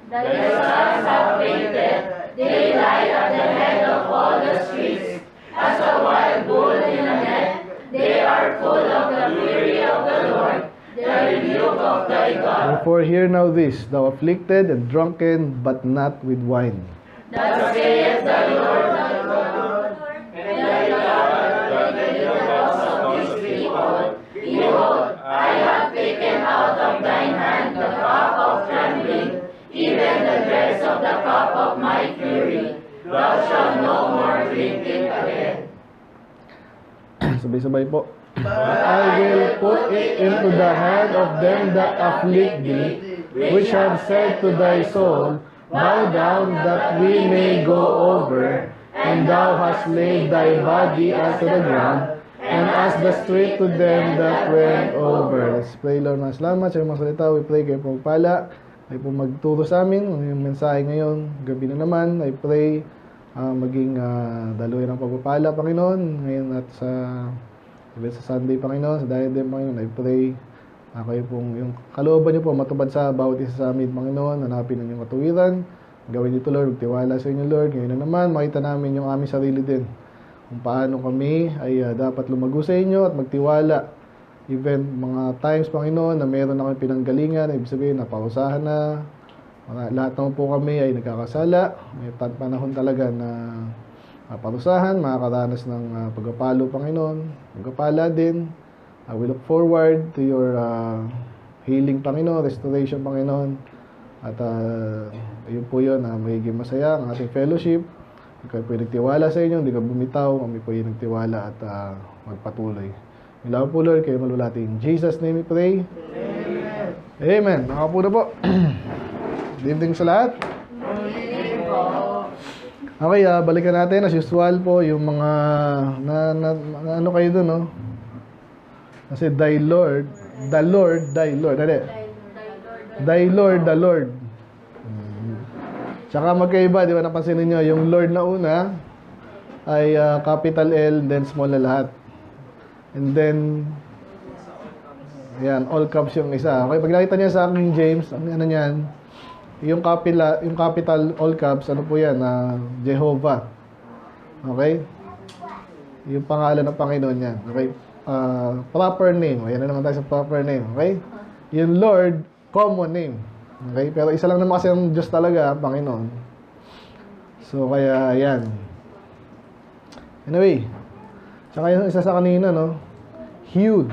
that the sons afflicted, they lie at the head of all the streets. As a wild bull in a net, they are full of the fury of the Lord, the rebuke of thy God. Therefore hear now this, thou afflicted and drunken, but not with wine. Thus saith the Lord thy God, and thy God that delivereth us of these people. Behold, I have taken out of thine hand the cup of trembling, even the dregs of the cup of my fury. Thou shalt no more drink it again. Sabay-sabay po. But I will put it into the hand of them that afflict thee, which have said to thy soul, bow down that we may go over, and thou hast laid thy body unto the ground, and as the street to them that went over. Let's pray, Lord. Salamat sa iyong mga salita. We pray kayo pong pala. Ay po magturo sa amin. Yung mensahe ngayon, gabi na naman. I pray maging daluyan ng pagpapala, Panginoon. Ngayon at sa Sunday, Panginoon, sa diadem, Panginoon, I pray kayo pong yung kalooban niyo po matubad sa bawat isa sa amin, Panginoon. Hanapin ang inyong katuwiran. Gawin dito, Lord. Magtiwala sa inyo, Lord. Ngayon na naman, makita namin yung aming sarili din. Kung paano kami ay dapat lumago sa inyo at magtiwala. Even mga times, Panginoon, na meron na kami pinanggalingan, ibig sabihin, naparusahan na. Lahat naman po kami ay nagkakasala. May panahon talaga na parusahan, makakaranas ng pagpapalo, Panginoon. Pagpapala din. We look forward to your healing, Panginoon, restoration, Panginoon. At yun po yun, magiging masaya ang ating fellowship. Ikaw po yung nagtiwala sa inyo, hindi ka bumitaw. Kami po yung nagtiwala at magpatuloy. Ilaw po, Lord, kayo malulati. In Jesus' name we pray. Amen. Amen. Nakapo na po. Good evening sa lahat. Okay, balikan natin as usual po yung mga ano kayo dun, no? Kasi thy Lord, the Lord, thy Lord. Dali. Thy Lord, the Lord. Tsaka magkaiba, di ba napansin niyo yung Lord na una ay capital L, then small na lahat. And then yan, all caps yung isa. Okay, pag nakita niya sa akin James, ano niyan? Yung capital all caps, ano po yan? Jehovah. Okay? Yung pangalan ng Panginoon yan. Okay? Proper name. Ayan na naman tayo sa proper name. Okay? Yung Lord, common name. Okay? Pero isa lang naman kasi ang Diyos talaga, Panginoon. So, kaya, yan. Anyway. Tsaka yung isa sa kanina, no? Huge.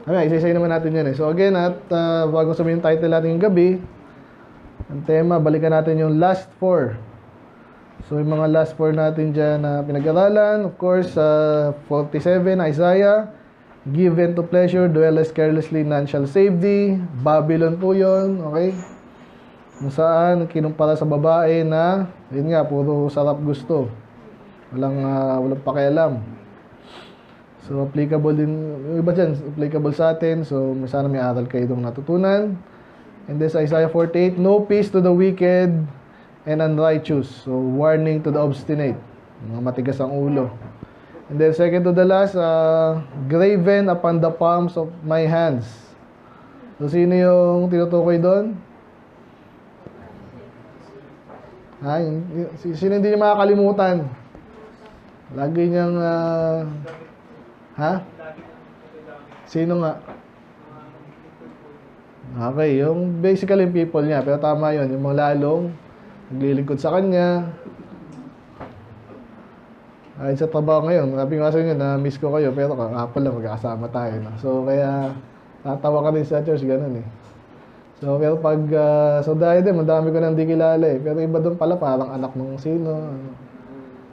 Okay, isa-isa naman natin yan eh. So, again, at bago sabihin yung title natin yung gabi, ang tema, balikan natin yung last four. So, yung mga last four natin dyan na pinag-aralan, of course, 47, Isaiah, given to pleasure, dwellest carelessly, none shall save thee. Babylon po yun, okay? Kung saan, kinumpara sa babae na, yun nga, puro sarap gusto. Walang pakialam. So, applicable din, yung iba dyan, applicable sa atin. So, sana may aral kayo itong natutunan. And this Isaiah 48, no peace to the wicked and unrighteous. So, warning to the obstinate. Mga matigas ang ulo. And then, second to the last, graven upon the palms of my hands. So, sino yung tinutukoy doon? Sino hindi niya makakalimutan? Lagi niyang, Sino nga? Okay, yung basically yung people niya. Pero tama yun, yung mga lalong naglilingkod sa kanya. Ay, sa trabaho ngayon, sabi nga sa inyo, na-miss ko kayo, pero kapal lang, magkakasama tayo. No? So, kaya, tatawa ka rin sa church, ganun eh. So, pero pag, so dahil din, madami ko nang di kilala eh. Pero iba doon pala, parang anak ng sino.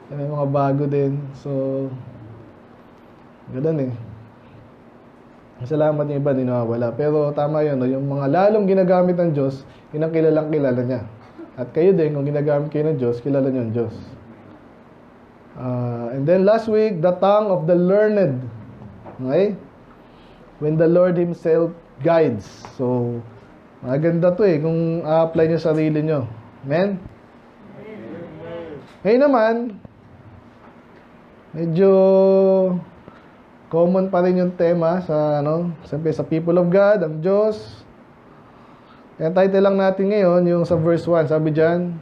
May mga bago din. So, ganun eh. Salamat yung iba, hindi nawawala. Pero tama yun, no? Yung mga lalong ginagamit ng Diyos, yun ang kilalang kilala niya. At kayo din, kung ginagamit kayo ng Diyos, kilala niyo ang Diyos. And then last week, the tongue of the learned. Okay? When the Lord Himself guides. So, maganda to eh, kung a-apply nyo sarili nyo. Amen? Ngayon naman, medyo common pa rin yung tema sa siyempre sa people of God, ang Diyos. Kaya title lang natin ngayon, yung sa verse 1. Sabi dyan,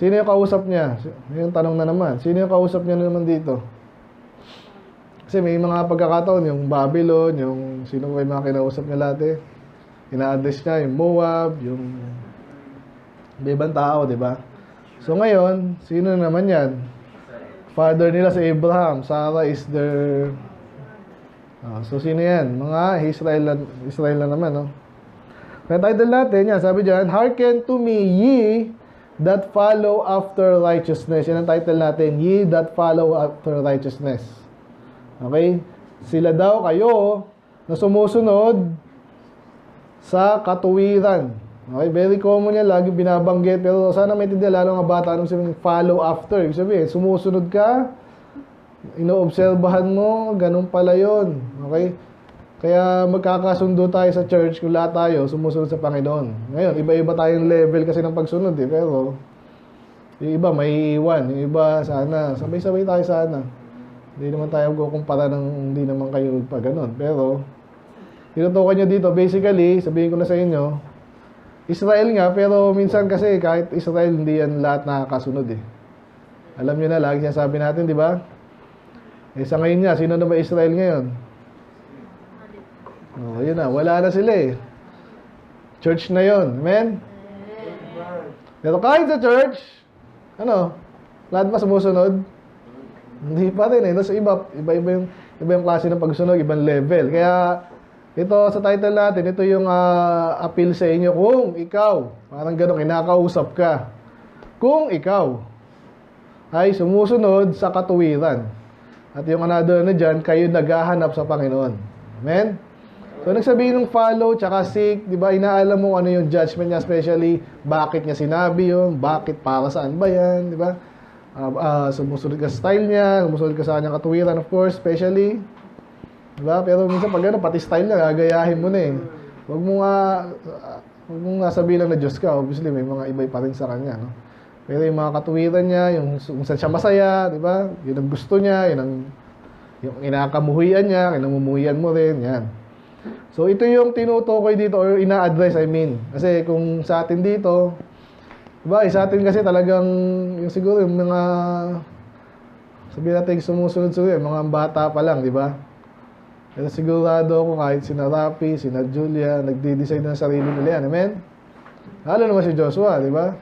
sino yung kausap niya? Yung tanong na naman. Sino yung kausap niya na naman dito? Kasi may mga pagkakataon, yung Babylon, yung sino ba yung mga kinausap niya lahat ina-address niya, yung Moab, yung ibang tao, di ba? So ngayon, sino naman yan? Father nila si Abraham, Sarah is their... so sino yan? Mga Israel na naman, no? Kaya title natin yan, sabi dyan, Hearken to me, ye that follow after righteousness. Yan ang title natin, ye that follow after righteousness. Okay? Sila daw kayo na sumusunod sa katuwiran. Okay? Very common yan, lagi binabanggit. Pero sana maintindihan, lalo nga bata, anong sabihin, follow after. Ibig sabihin, sumusunod ka, inoobserbahan mo, ganun pala yun. Okay? Kaya magkakasundo tayo sa church kung lahat tayo sumusunod sa Panginoon. Ngayon, iba-iba tayong level kasi ng pagsunod Pero, yung iba may iwan. Yung iba, sana, sabay-sabay tayo sana. Hindi naman tayo kukumpara ng hindi naman kayo pa ganun. Pero, tinutukan nyo dito, basically, sabihin ko na sa inyo, Israel nga, pero minsan kasi kahit Israel, hindi yan lahat nakakasunod Alam nyo na, lagi sinasabi natin, di ba? Sa ngayon nga, sino na ba Israel ngayon? Yun na, wala na sila Church na yon, amen? Pero kahit sa church, lahat ba sumusunod? Hindi pa rin So iba yung klase ng pagsunod, ibang level. Kaya, ito sa title natin, ito yung appeal sa inyo. Kung ikaw, parang gano'n, kinakausap ka. Kung ikaw ay sumusunod sa katuwiran. At yung another na dyan, kayo naghahanap sa Panginoon. Amen? So, nagsabihin ng follow, tsaka seek, di ba? Inaalam mo ano yung judgment niya, especially, bakit niya sinabi yun, bakit, para saan ba yan, di ba? Sumusunod ka sa style niya, sumusunod ka sa kanyang katuwiran, of course, especially, diba? Pero minsan pag pati style niya, gagayahin mo na Huwag mo nga sabihin lang na Diyos ka. Obviously, may mga iba pa rin sa kanya, no? Pero yung mga katuwiran niya, yung kung saan siya masaya, diba? Yun ang gusto niya, yung inakamuhian niya, kinamumuhian mo rin, yan. So, ito yung tinutukoy dito, or ina-address, I mean. Kasi kung sa atin dito, diba? Sa atin kasi talagang, yung siguro, yung mga, sabihin natin, sumusunod-sunod, mga bata pa lang, diba? Pero sigurado ako kahit sina Rapi, sina Julia, nagde-decide na sarili nila yan. Amen? Lalo naman si Joshua, di ba?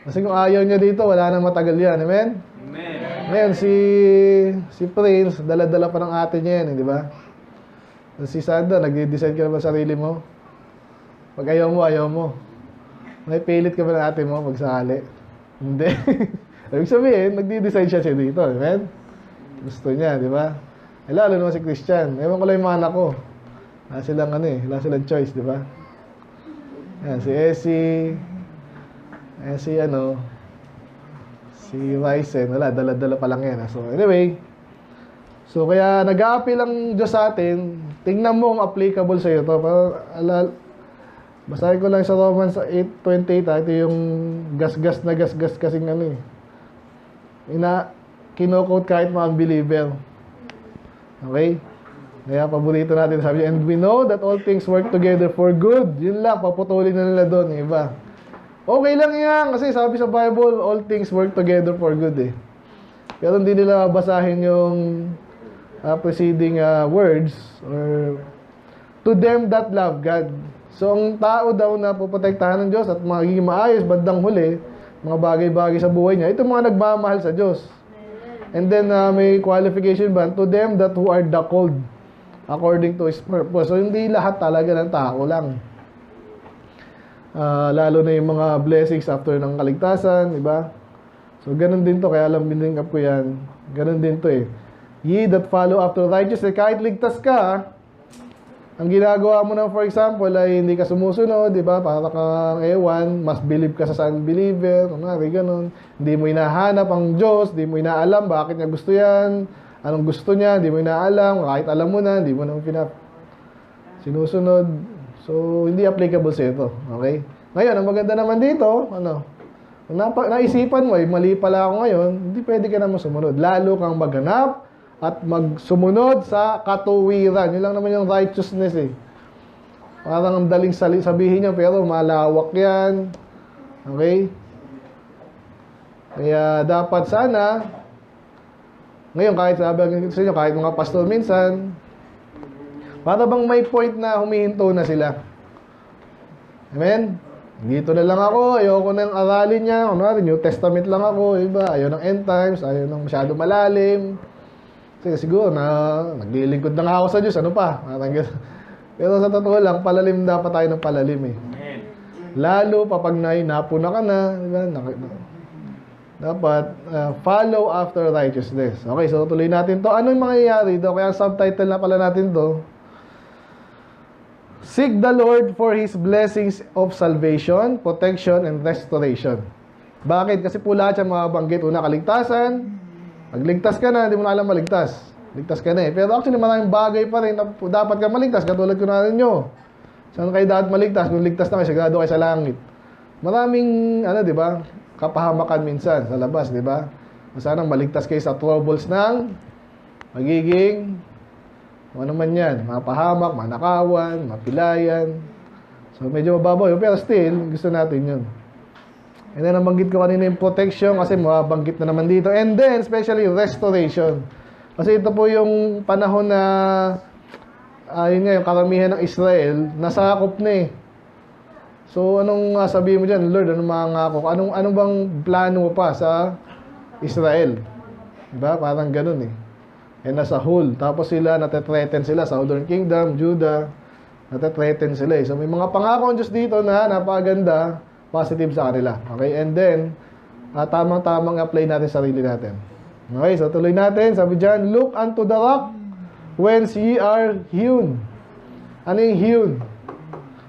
Kasi kung ayaw niya dito, wala nang matagal yan. Amen? Amen. Ngayon, si Prince, dala-dala pa ng ate niya yan, di ba? Si Sandra, nagde-decide ka na ba sarili mo? Pag ayaw mo. May pilit ka ba ng ate mo magsakali? Hindi. Ibig sabihin, nagde-decide siya dito. Amen? Gusto niya, di ba? Lalo naman si Christian. Ewan ko lang yung mga anak ko. Wala silang choice, di ba? Yan, si Essie, si Ryzen, wala, dala-dala pa lang yan. So, anyway, kaya nag-a-appeal ang Diyos sa atin, tingnan mo kung applicable sa iyo to. Basahin ko lang sa Romans 8:28, ito yung gas-gas kasing kino-quote kahit mga unbeliever. Okay? Kaya paborito natin, sabi niya, and we know that all things work together for good. Yun lang, paputulin na nila doon, iba. Okay lang yan, kasi sabi sa Bible, all things work together for good Pero hindi nila basahin yung preceding words, or to them that love God. So, ang tao daw na puprotektahan ng Diyos at magiging maayos, bandang huli, mga bagay-bagay sa buhay niya, ito mga nagmamahal sa Diyos. And then, may qualification ba? To them that who are the called according to His purpose. So, hindi lahat talaga ng tao lang. Lalo na yung mga blessings after ng kaligtasan, di ba? So, ganun din to. Kaya alam, binlink up ko yan. Ganun din to Ye that follow after righteousness. Kahit ligtas ka, ang ginagawa mo na, for example, ay hindi ka sumusunod, di ba? Para kang ewan, mas believe ka sa unbeliever, ganun. Hindi mo hinahanap ang Diyos, hindi mo inaalam bakit niya gusto yan, anong gusto niya, hindi mo inaalam, kahit alam mo na, hindi mo naman sinusunod. So, hindi applicable sa ito. Okay? Ngayon, ang maganda naman dito, kung naisipan mo, mali pala ako ngayon, hindi pwede ka naman sumunod. Lalo kang maghanap at magsumunod sa katuwiran. Yun lang naman yung righteousness Parang ang daling sabihin niya, pero malawak yan. Okay? Kaya dapat sana, ngayon kahit sabi sa inyo, kahit mga pastor minsan, para bang may point na humihinto na sila. Amen? Dito na lang ako, ayoko nang aralin niya. Kunwari, New Testament lang ako, iba, ayaw ng end times, ayaw ng masyado malalim. Kasi siguro na naglilingkod na nga ako sa Diyos, ano pa? Pero sa totoo lang, palalim dapat tayo ng palalim eh. Lalo pa pag napuna ka na, diba? Dapat follow after righteousness. Okay, so tuloy natin to. Anong mangyayari do? Kaya subtitle na pala natin to. Seek the Lord for His blessings of salvation, protection, and restoration. Bakit? Kasi po lahat siya mabanggit. Una, kaligtasan. Pagligtas ka na, hindi mo na alam maligtas. Ligtas ka na eh. Pero actually, maraming bagay pa rin na dapat ka maligtas. Katulad ko na rin nyo. Saan kayo dapat maligtas? Kung ligtas na kayo, sigurado kayo sa langit. Maraming, di ba, kapahamakan minsan sa labas, di ba? Sanang maligtas kayo sa troubles ng magiging ano man yan, mapahamak, manakawan, mapilayan. So medyo mababaw yun, pero still, gusto natin yun. And then, nabanggit ko kanina yung protection kasi mabanggit na naman dito. And then, especially restoration. Kasi ito po yung panahon na yun nga, yung karamihan ng Israel, nasakop na eh. So, anong sabihin mo dyan? Lord, anong mangako? Anong bang plano mo pa sa Israel? Diba? Parang ganun eh. And as a whole. Tapos sila, natetreten sila. Southern Kingdom, Judah, natetreten sila eh. So, may mga pangako ang Diyos dito na napakaganda, positive sa kanila. Okay? And then, tamang-tamang apply natin sa sarili natin. Okay? So, tuloy natin. Sabi dyan, look unto the rock whence ye are hewn. Ano yung hewn?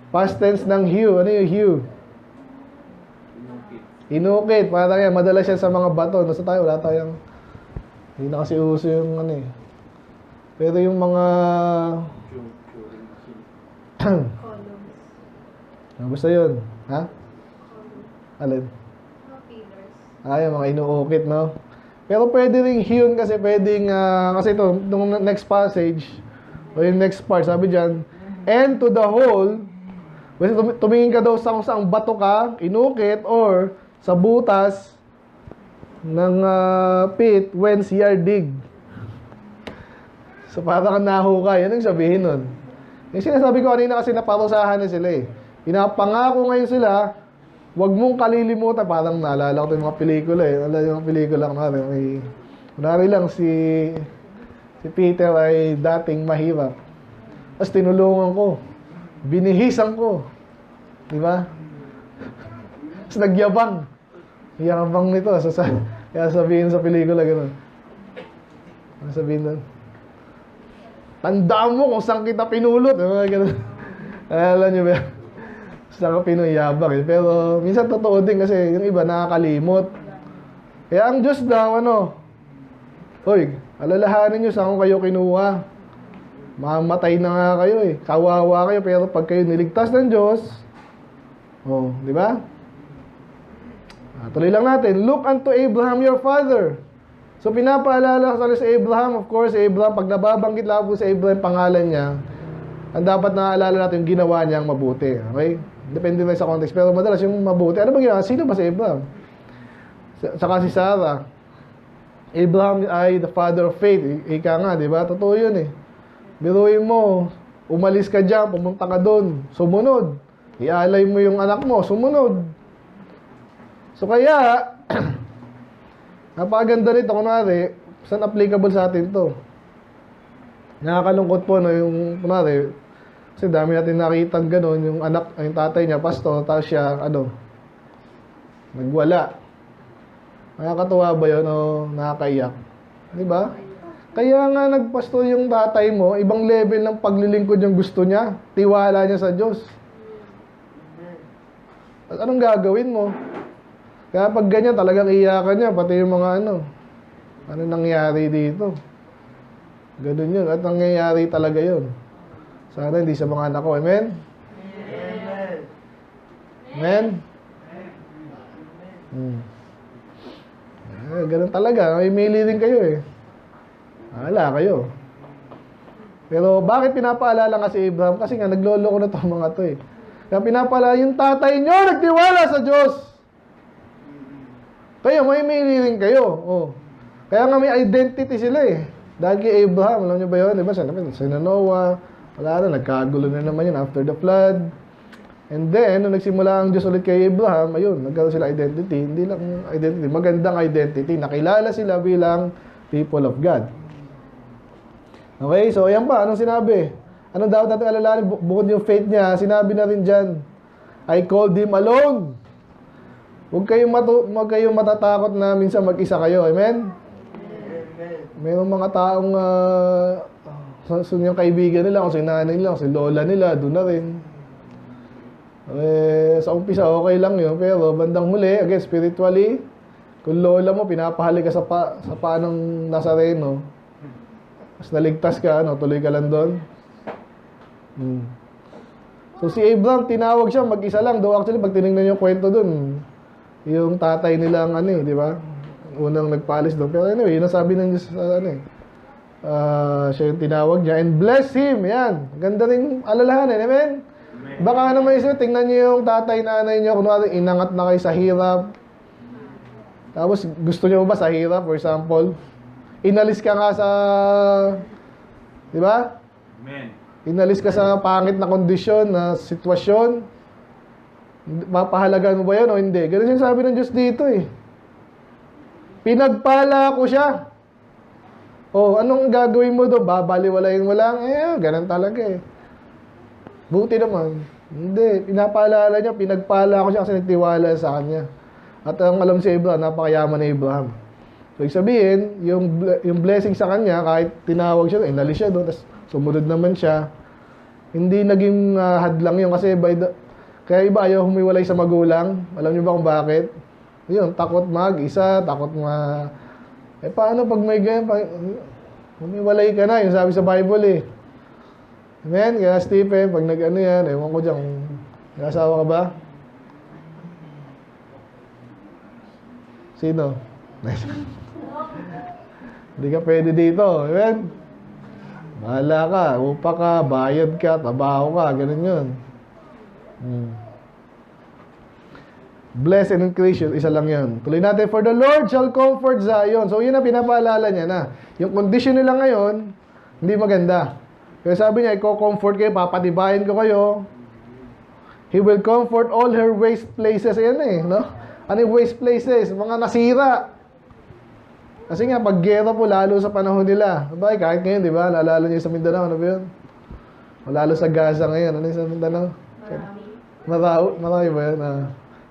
Past tense ng hew. Ano yung hew? Inukit. Parang yan. Madalas yan sa mga bato. Nasa tayo, wala tayong... Hindi na kasi uso yung ano eh. Pero yung mga... Basta yun. Ha? Alin? Yung mga inuukit, no? Pero pwede rin hewn kasi pwedeng... kasi ito, nung next passage, o yung next part, sabi dyan, and to the hole, kasi tumingin ka daw sa kung saang bato ka, inukit, or sa butas ng pit whence ye are dig. So parang nahukay. Yan ang sabihin nun. Yung sinasabi ko kanina kasi naparusahan na sila eh. Pinapangako ngayon sila, wag mong kalilimutan. Parang naalala ko yung mga pelikula eh. Naalala yung pelikula ko natin. Kunwari lang si Peter ay dating mahirap. Tapos tinulungan ko. Binihisan ko. Diba? Tapos nagyabang. Yabang nito. Kaya sabihin sa pelikula gano'n. Ano sabihin doon? Tandaan mo kung saan kita pinulot. Gano'n. Alam nyo ba? Saan ka pinuyabang eh. Pero minsan totoo din kasi yung iba nakakalimot. Kaya ang Diyos daw, Hoy, alalahanin nyo saan kayo kinuha. Mamatay na nga kayo eh. Kawawa kayo. Pero pag kayo niligtas ng Diyos, di ba? Tuloy lang natin. Look unto Abraham your father. So pinapaalala ko sa Abraham, of course, Abraham, pag nababanggit lang po sa Abraham pangalan niya, ang dapat naalala natin yung ginawa niyang mabuti. Okay? Depende na sa context. Pero madalas yung mabuti. Ano ba ginawa? Sino ba si Abraham? Saka si Sarah. Abraham ay the father of faith. Ika nga, di ba? Totoo yun eh. Biruin mo, umalis ka dyan, pumunta ka doon, sumunod. Ialay mo yung anak mo, sumunod. So kaya, napakaganda nito, kunwari, saan applicable sa atin to? Nakakalungkot po, yung, kunwari, kasi dami natin nakitang gano'n, yung anak, yung tatay niya, pastor, tapos siya, nagwala. Nakakatuwa ba yun o nakakaiyak? Di ba? Kaya nga nagpastor yung tatay mo, ibang level ng paglilingkod yung gusto niya, tiwala niya sa Diyos. At anong gagawin mo? Kaya pag ganyan, talagang iyakan niya, pati yung mga ano nangyari dito. Ganun yun. At nangyayari talaga yun. Sana hindi sa mga anak ko. Amen? Amen? Ganun talaga. May mili din kayo eh. Wala kayo. Pero bakit pinapaalala nga si Abraham? Kasi nga, nagloloko na itong mga to eh. Kaya pinapaalala, yung tatay nyo nagtiwala sa Diyos. Kayo, may rin kayo. Oh. Kaya nga may identity sila eh. Dahil kay Abraham, alam nyo ba yun? Diba? Sina Noah, wala na, nagkagulo na naman yun after the flood. And then, nung nagsimula ang Diyos ulit kay Abraham, ayun, nagkaroon sila identity. Hindi lang identity, magandang identity. Nakilala sila bilang people of God. Okay, so ayan pa, anong sinabi? Anong dapat natin alalahanin? Bukod yung faith niya, sinabi na rin dyan, I called him alone. Huwag kayong matatakot na minsan mag-isa kayo. Amen? Mayroong mga taong yung kaibigan nila, kung si nanay nila, kung si lola nila, doon na rin. Sa umpisa, okay lang yun. Pero bandang huli, again, spiritually, kung lola mo, pinapahali ka sa paa ng Nazareno, mas naligtas ka, tuloy ka lang doon. So si Abraham, tinawag siya, mag-isa lang. Though actually, pag tinignan yung kwento doon, yung tatay nilang di ba? Unang nagpaalis doon. Pero anyway, yun ang sabi ng Diyos, siya yung tinawag niya. And bless him, yan. Ganda rin alalahanin, amen? Baka naman isip, tingnan niyo yung tatay, nanay niyo, kunwari inangat na kayo sa hirap. Tapos gusto niyo ba sa hirap, for example? Inalis ka nga sa, di ba? Amen. Inalis ka sa pangit na kondisyon, na sitwasyon. Mapahalagan mo ba yun o hindi? Ganun yung sabi ng Diyos dito eh. Pinagpala ko siya. Oh, anong gagawin mo doon? Babaliwalayin mo lang? Ganun talaga eh. Buti naman. Hindi. Pinapaalala niya, pinagpala ko siya kasi nagtiwala sa kanya. At ang alam si Abraham, napakayaman ni Abraham. So, sabihin, yung blessing sa kanya, kahit tinawag siya, inalis siya doon, tapos sumunod naman siya. Hindi naging hadlang yun kasi kaya iba ayaw humiwalay sa magulang. Alam niyo ba kung bakit? Yun, takot mag-isa, takot paano pag may ganyan? Humiwalay ka na, yung sabi sa Bible eh. Amen? Kaya Stephen, pag yan, ewan ko dyan, nag-asawa ka ba? Sino? Hindi ka pwede dito. Amen? Bahala ka, upa ka, bayad ka, trabaho ka, ganun yun. Bless and increase, isa lang yun. Tuloy natin, for the Lord shall comfort Zion. So yun ang pinapaalala niya na. Yung condition nila ngayon, hindi maganda. Kaya sabi niya, i-comfort kayo, papatibayin ko kayo. He will comfort all her waste places. Ayan no? Ano yung waste places? Mga nasira. Kasi nga, pag gera po, lalo sa panahon nila. Sabay, kahit ngayon, di ba? Lalo niyo sa Mindanao, ano ba yun? Lalo sa Gaza ngayon. Ano yung sa Mindanao? Marami ba yun?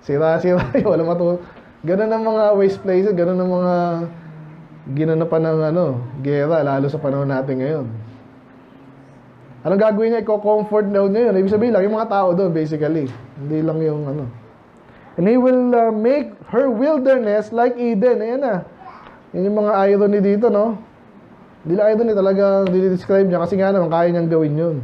Sira-sira yun. Wala matuto. Ganun ang mga waste places. Ganun ang mga ginanapan ng gera, lalo sa panahon natin ngayon. Anong gagawin niya? I-comfort daw niya yun. Ibig sabihin lang, yung mga tao doon, basically. Hindi lang yung And He will make her wilderness like Eden. Ayan na. Yan yung mga irony dito, no? Hindi lang irony, talagang dinidescribe niya kasi nga naman, kaya niyang gawin yun.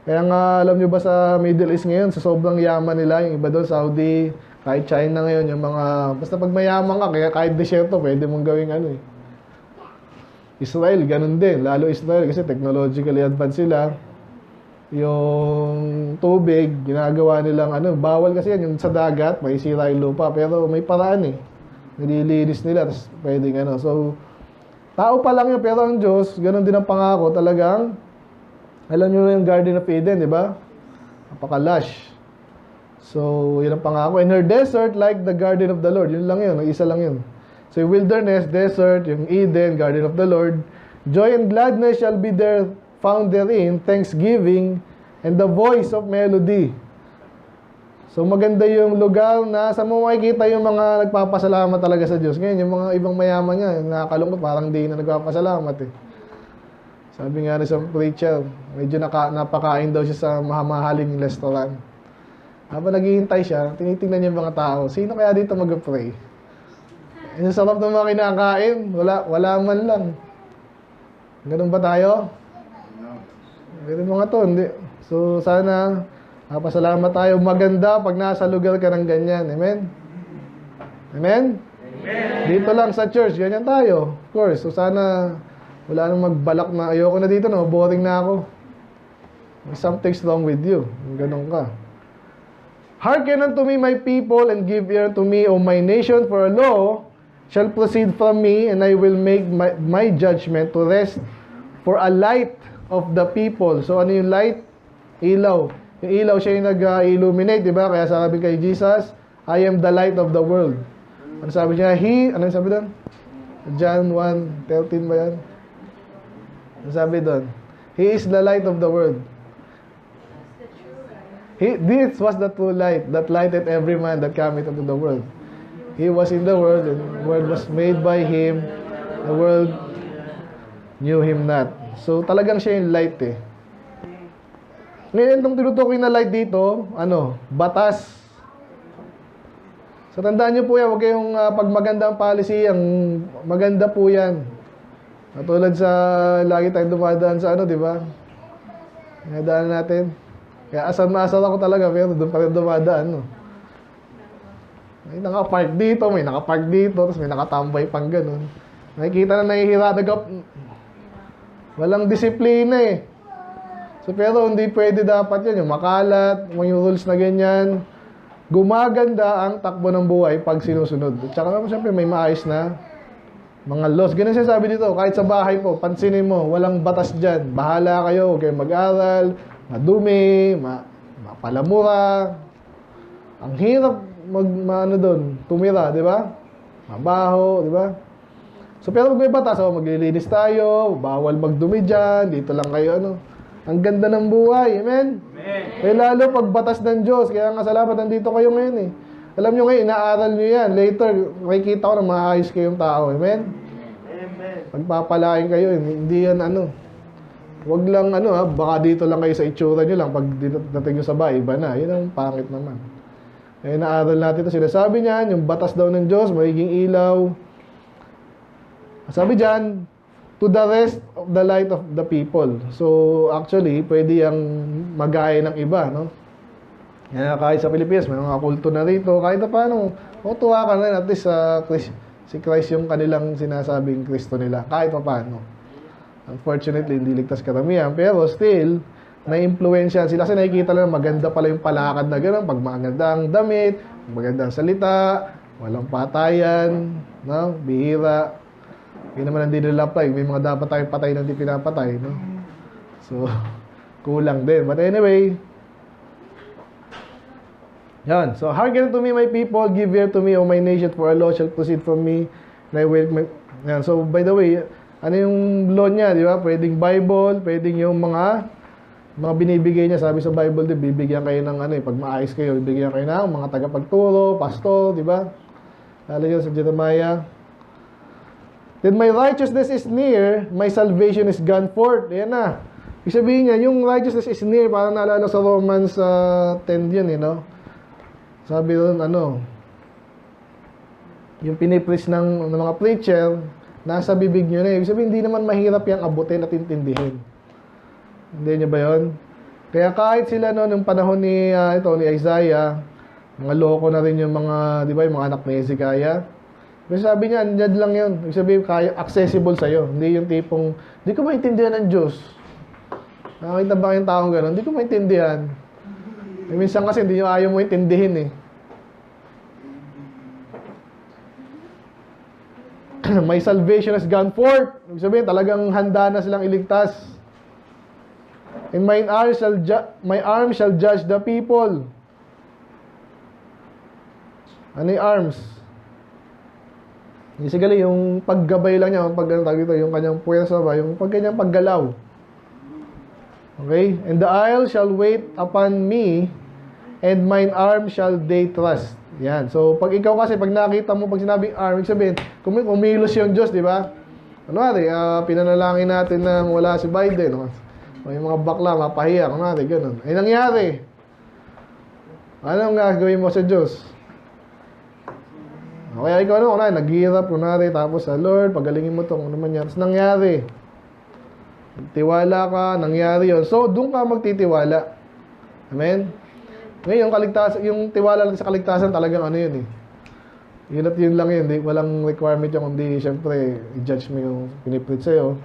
Kaya nga, alam niyo ba sa Middle East ngayon, sa sobrang yaman nila, yung iba doon, Saudi, kahit China ngayon, yung mga, basta pag mayaman ka, kaya kahit desyerto, pwede mong gawin Israel, ganun din. Lalo Israel, kasi technologically advanced sila. Yung tubig, ginagawa nilang bawal kasi yan, yung sa dagat, may sira yung lupa, pero may paraan eh. Nililinis nila, tapos pwedeng So, tao pa lang yun, pero ang Diyos, ganun din ang pangako, talagang, alam nyo yung Garden of Eden, di ba? Napaka-lush. So, yun ang pangako. In her desert, like the garden of the Lord. Yun lang yun, isa lang yun. So, yung wilderness, desert, yung Eden, garden of the Lord. Joy and gladness shall be there, found therein, thanksgiving, and the voice of melody. So, maganda yung lugar na sa mo makikita yung mga nagpapasalamat talaga sa Diyos. Ngayon, yung mga ibang mayaman niya, nakakalungkot, parang di na nagpapasalamat eh. Sabi nga na sa preacher, medyo napakain daw siya sa mahamahaling restaurant. Habang naghihintay siya, tinitingnan niya yung mga tao, sino kaya dito mag-pray? Yung sarap ng mga kinakain, wala man lang. Ganun ba tayo? Ganun mga to, hindi. So, sana, pasalamat tayo. Maganda pag nasa lugar ka ng ganyan. Amen? Amen? Amen? Dito lang sa church, ganyan tayo. Of course. So, sana Wala nang magbalak na ayoko na dito, no? Boring na ako. Something's wrong with you. Ganun ka. Hearken unto me, my people, and give ear to me, O my nation, for a law shall proceed from me, and I will make my judgment to rest for a light of the people. So, ano yung light? Ilaw. Yung ilaw, siya yung nag-illuminate, di ba? Kaya sabi kay Jesus, I am the light of the world. Ano sabi niya? Ano sabi doon? John 1:13 ba yan? Ano sabi doon? He is the light of the world. This was the true light that lighted every man that cometh into the world. He was in the world, and the world was made by Him. The world knew Him not. So, talagang siya yung light eh. Ngayon, itong tinutukoy na light dito, batas. So, tandaan nyo po yan, huwag kayong pag maganda ang policy, ang maganda po yan. Katulad sa, lagi tayong dumadaan sa di ba? Nadaan natin. Kaya asal ako talaga, pero doon pa rin dumadaan, May nakapark dito, may nakapark dito, tapos may nakatambay pang ganun. Nakikita na nahihiradag. Walang disiplina eh. So, pero hindi pwede dapat yan. Yung makalat, yung rules na ganyan. Gumaganda ang takbo ng buhay pag sinusunod. At saka naman siyempre may maayos na mga laws. Ganun siya sabi dito, kahit sa bahay po, pansinin mo, walang batas dyan. Bahala kayo, huwag kayong mag-aral, madumi, mapalamura. Ang hirap doon, tumira, di ba? Mabaho, di ba? So, pero pag may batas, maglilinis tayo, bawal magdumi dyan, dito lang kayo, Ang ganda ng buhay, amen? Amen. Eh, lalo pag batas ng Diyos, kaya nga salamat, nandito kayo ngayon eh. Alam nyo ngayon, inaaral nyo yan. Later, makikita ko na maayos kayong tao, amen? Amen. Pagpapalain kayo, hindi yan Wag lang baka dito lang kayo sa itsura nyo lang, pag dating nyo sa bahay, iba na. Yun ang pangit naman. Eh, naaral natin ito. Sinasabi niyan, yung batas daw ng Diyos, magiging ilaw. Sabi diyan, to the rest of the light of the people. So, actually, pwede yung magaya ng iba, Kaya kahit sa Pilipinas, may mga kulto na rito, kahit na paano, tuwa ka na, at least si Christ yung kanilang sinasabing Kristo nila, kahit pa paano. Unfortunately, hindi ligtas karamihan, pero still, na-influensya sila kasi nakikita lang maganda pala yung palakad na gano'n, pag maganda ang damit, maganda ang salita, walang patayan, bihira. Hindi naman hindi nila apply. May mga dapat tayong patay na hindi pinapatay, So, kulang din. But anyway, yan. So, hearken to me, my people, give ear to me, O my nation, for a law shall proceed from me, and I will yan. So, by the way, ano yung law niya, di ba? Pwedeng Bible, pwedeng yung mga binibigay niya. Sabi sa Bible, bibigyan kayo ng pag maayos kayo, bibigyan kayo ng mga tagapagturo, pastor, di ba? Lalo yun sa Jeremiah. Then my righteousness is near, my salvation is gone forth. Ayan na. Ibig sabihin niya, yung righteousness is near, parang naalala sa Romans 10 yun, Sabi doon, yung pinipreach ng mga preacher, nasa bibig nyo na. Ibig sabihin, hindi naman mahirap yung abutin at intindihin. Hindi niyo ba yun? Kaya kahit sila yung panahon ni Isaiah, mga loko na rin yung mga, di ba, yung mga anak ni Hezekiah. Pero sabi niya, andyan lang yun. Ibig sabihin, accessible sa'yo. Hindi yung tipong, hindi ko maintindihan ng Diyos. Nakakita ba yung taong gano'n? Hindi ko maintindihan. Minsan kasi hindi nyo ayaw mo intindihin My salvation has gone forth. Ibig sabihin, talagang handa na silang iligtas. And my arm shall judge the people. Ano yung arms? Basically, yung paggabay lang niya, yung kanyang puwersa ba, yung kanyang paggalaw. Okay? And the isle shall wait upon me, and mine arm shall they trust. Yan. So, pag ikaw kasi, pag nakita mo, pag sinabing arm, ibig sabihin, kumilos yung Diyos, di ba? Pinanalangin natin na wala si Biden. Yung mga bakla, mapahiya. Ganun. Ay nangyari. Anong gagawin mo sa Diyos? Kaya ikaw naghihirap, tapos sa Lord, pagalingin mo ito, kung ano man yan. Tapos nangyari. Tiwala ka, nangyari yun. So, doon ka magtitiwala. Amen? Ngayon, yung tiwala lang sa kaligtasan, talagang yun Yun at yun lang yun. Walang requirement yung kundi, syempre, i-judge mo yung pinipreach sa'yo.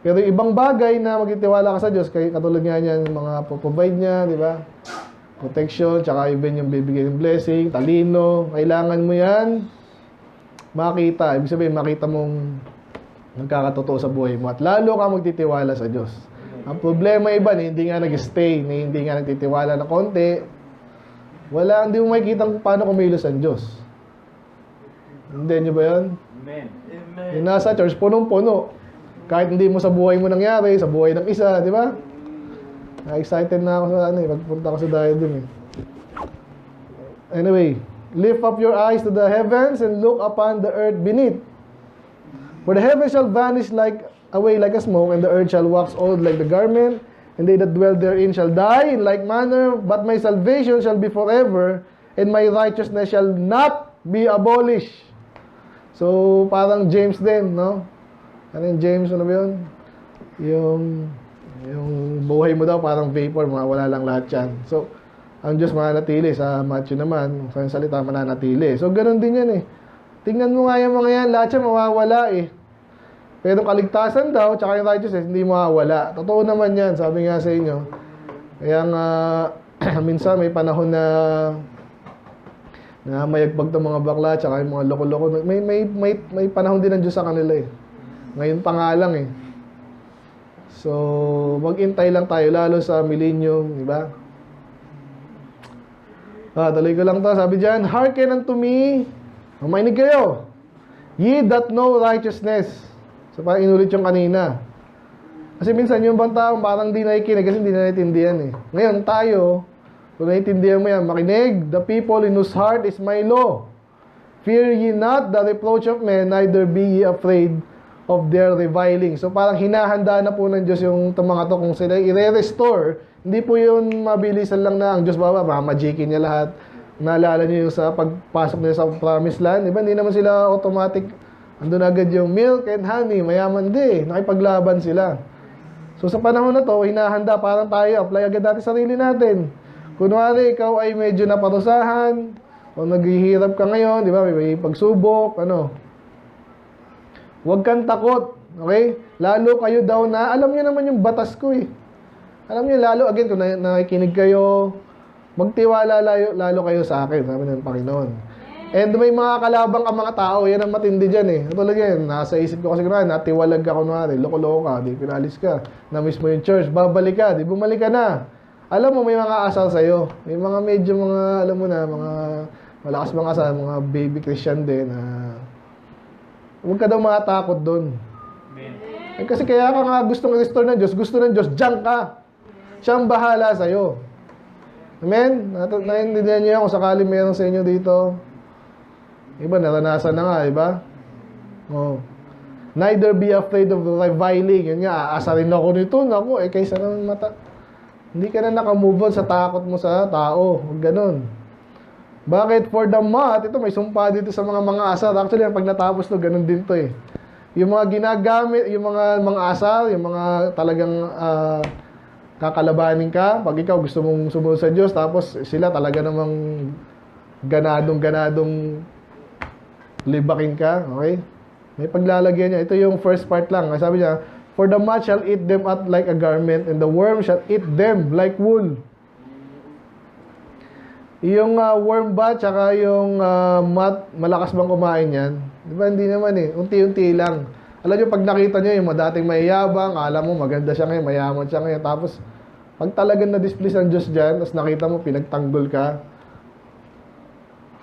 Pero yung ibang bagay na magtitiwala ka sa Diyos, kay katulad nga niyan, yung mga provide niya, di ba? Protection, tsaka even yung bibigay ng blessing, talino, kailangan mo yan makita. Ibig sabihin, makita mong nagkakatotoo sa buhay mo at lalo ka magtitiwala sa Diyos. Ang problema iba, hindi nga nag-stay, hindi nga nagtitiwala na konti, hindi mo makikita kung paano kumilos ang Diyos. Hindi nyo ba yun? Amen. Yung nasa church, punong-puno. Kahit hindi mo sa buhay mo nangyari, sa buhay ng isa, di ba? Na-excited na ako sa pagpunta ko sa diadem Anyway, lift up your eyes to the heavens and look upon the earth beneath. For the heavens shall vanish away like a smoke, and the earth shall wax old like the garment, and they that dwell therein shall die in like manner, but my salvation shall be forever, and my righteousness shall not be abolished. So, parang James din, no? Ano yung James, ano ba yun? Yung buhay mo daw parang vapor, mawala lang lahat yan. So, ang Diyos mananatili. Sa Matthew naman, sa salita mananatili. So, ganun din yan eh. Tingnan mo nga yung mga yan, lahat yan mawawala eh. Pero kaligtasan daw, tsaka yung righteousness, hindi mawawala. Totoo naman yan, sabi nga sa inyo. Kaya nga, minsan may panahon na mayagpag ng mga bakla, tsaka yung mga loko-loko. May panahon din ng Diyos sa kanila eh. Ngayon pa nga lang eh. So, mag-intay lang tayo, lalo sa millennium, di ba? Tuloy ko lang to. Sabi dyan, hearken unto me. Mainig kayo. Ye that know righteousness. So, parang inulit yung kanina. Kasi minsan yung bang taong parang di nakikinig kasi hindi na naiintindihan eh. Ngayon tayo, kung naiintindihan mo yan, makinig. The people in whose heart is my law. Fear ye not the reproach of men, neither be ye afraid of their reviling. So parang hinahanda na po ng Diyos yung mga to kung sila i-restore. Hindi po yun mabilisan lang na ang Diyos mamajikin niya lahat. Naalala niyo yung sa pagpasok nila sa promised land. Diba? Hindi naman sila automatic. Andun agad yung milk and honey. Mayaman din. Nakipaglaban sila. So sa panahon na to, hinahanda parang tayo. Apply agad natin sarili natin. Kunwari, ikaw ay medyo naparusahan o naghihirap ka ngayon. Diba? May pagsubok. Huwag kang takot, okay? Lalo kayo daw na, alam niyo naman yung batas ko eh. Alam niyo, lalo, again, kung nakikinig kayo, magtiwala lalo kayo sa akin, sabi ng Panginoon. And may mga kalabang ka mga tao, yan ang matindi dyan eh. Tulad yan, nasa isip ko kasi natiwalag ka kunwari, loko-loko ka, di pinalis ka, na-miss mo yung church, babalik ka, di bumalik ka na. Alam mo, may mga asal sa'yo. May mga medyo alam mo na, mga malakas mga asal, mga baby Christian din huwag ka daw matakot doon. Kasi kaya ka nga gustong i-restore ng Diyos, gusto ng Diyos, diyan ka. Siya ang bahala sa'yo. Amen? Naintindihan niyo yan kung sakali meron sa inyo dito. Iba, naranasan na nga, iba? Oh. Neither be afraid of reviling. Yun nga, aasarin ako nito. Naku, kaysa ng mata. Hindi ka na nakamove on sa takot mo sa tao. Huwag ganun. Bakit? For the month, ito may sumpa dito sa mga asal. Actually, pag natapos to, ganun din to eh. Yung mga ginagamit, yung mga asal, yung mga talagang kakalabanin ka, pag ikaw gusto mong sumunod sa Diyos, tapos sila talaga namang ganadong libakin ka, okay? May paglalagyan niya. Ito yung first part lang. Sabi niya, for the moth shall eat them up like a garment, and the worm shall eat them like wool. Yung worm ba, tsaka yung moth, malakas bang kumain yan? Di ba, hindi naman eh. Unti-unti lang. Alam nyo, pag nakita nyo yung dating mayayabang, alam mo, maganda siya ngayon, mayaman siya ngayon. Tapos, pag talagang na-displease ang Diyos dyan, tapos nakita mo, pinagtanggol ka,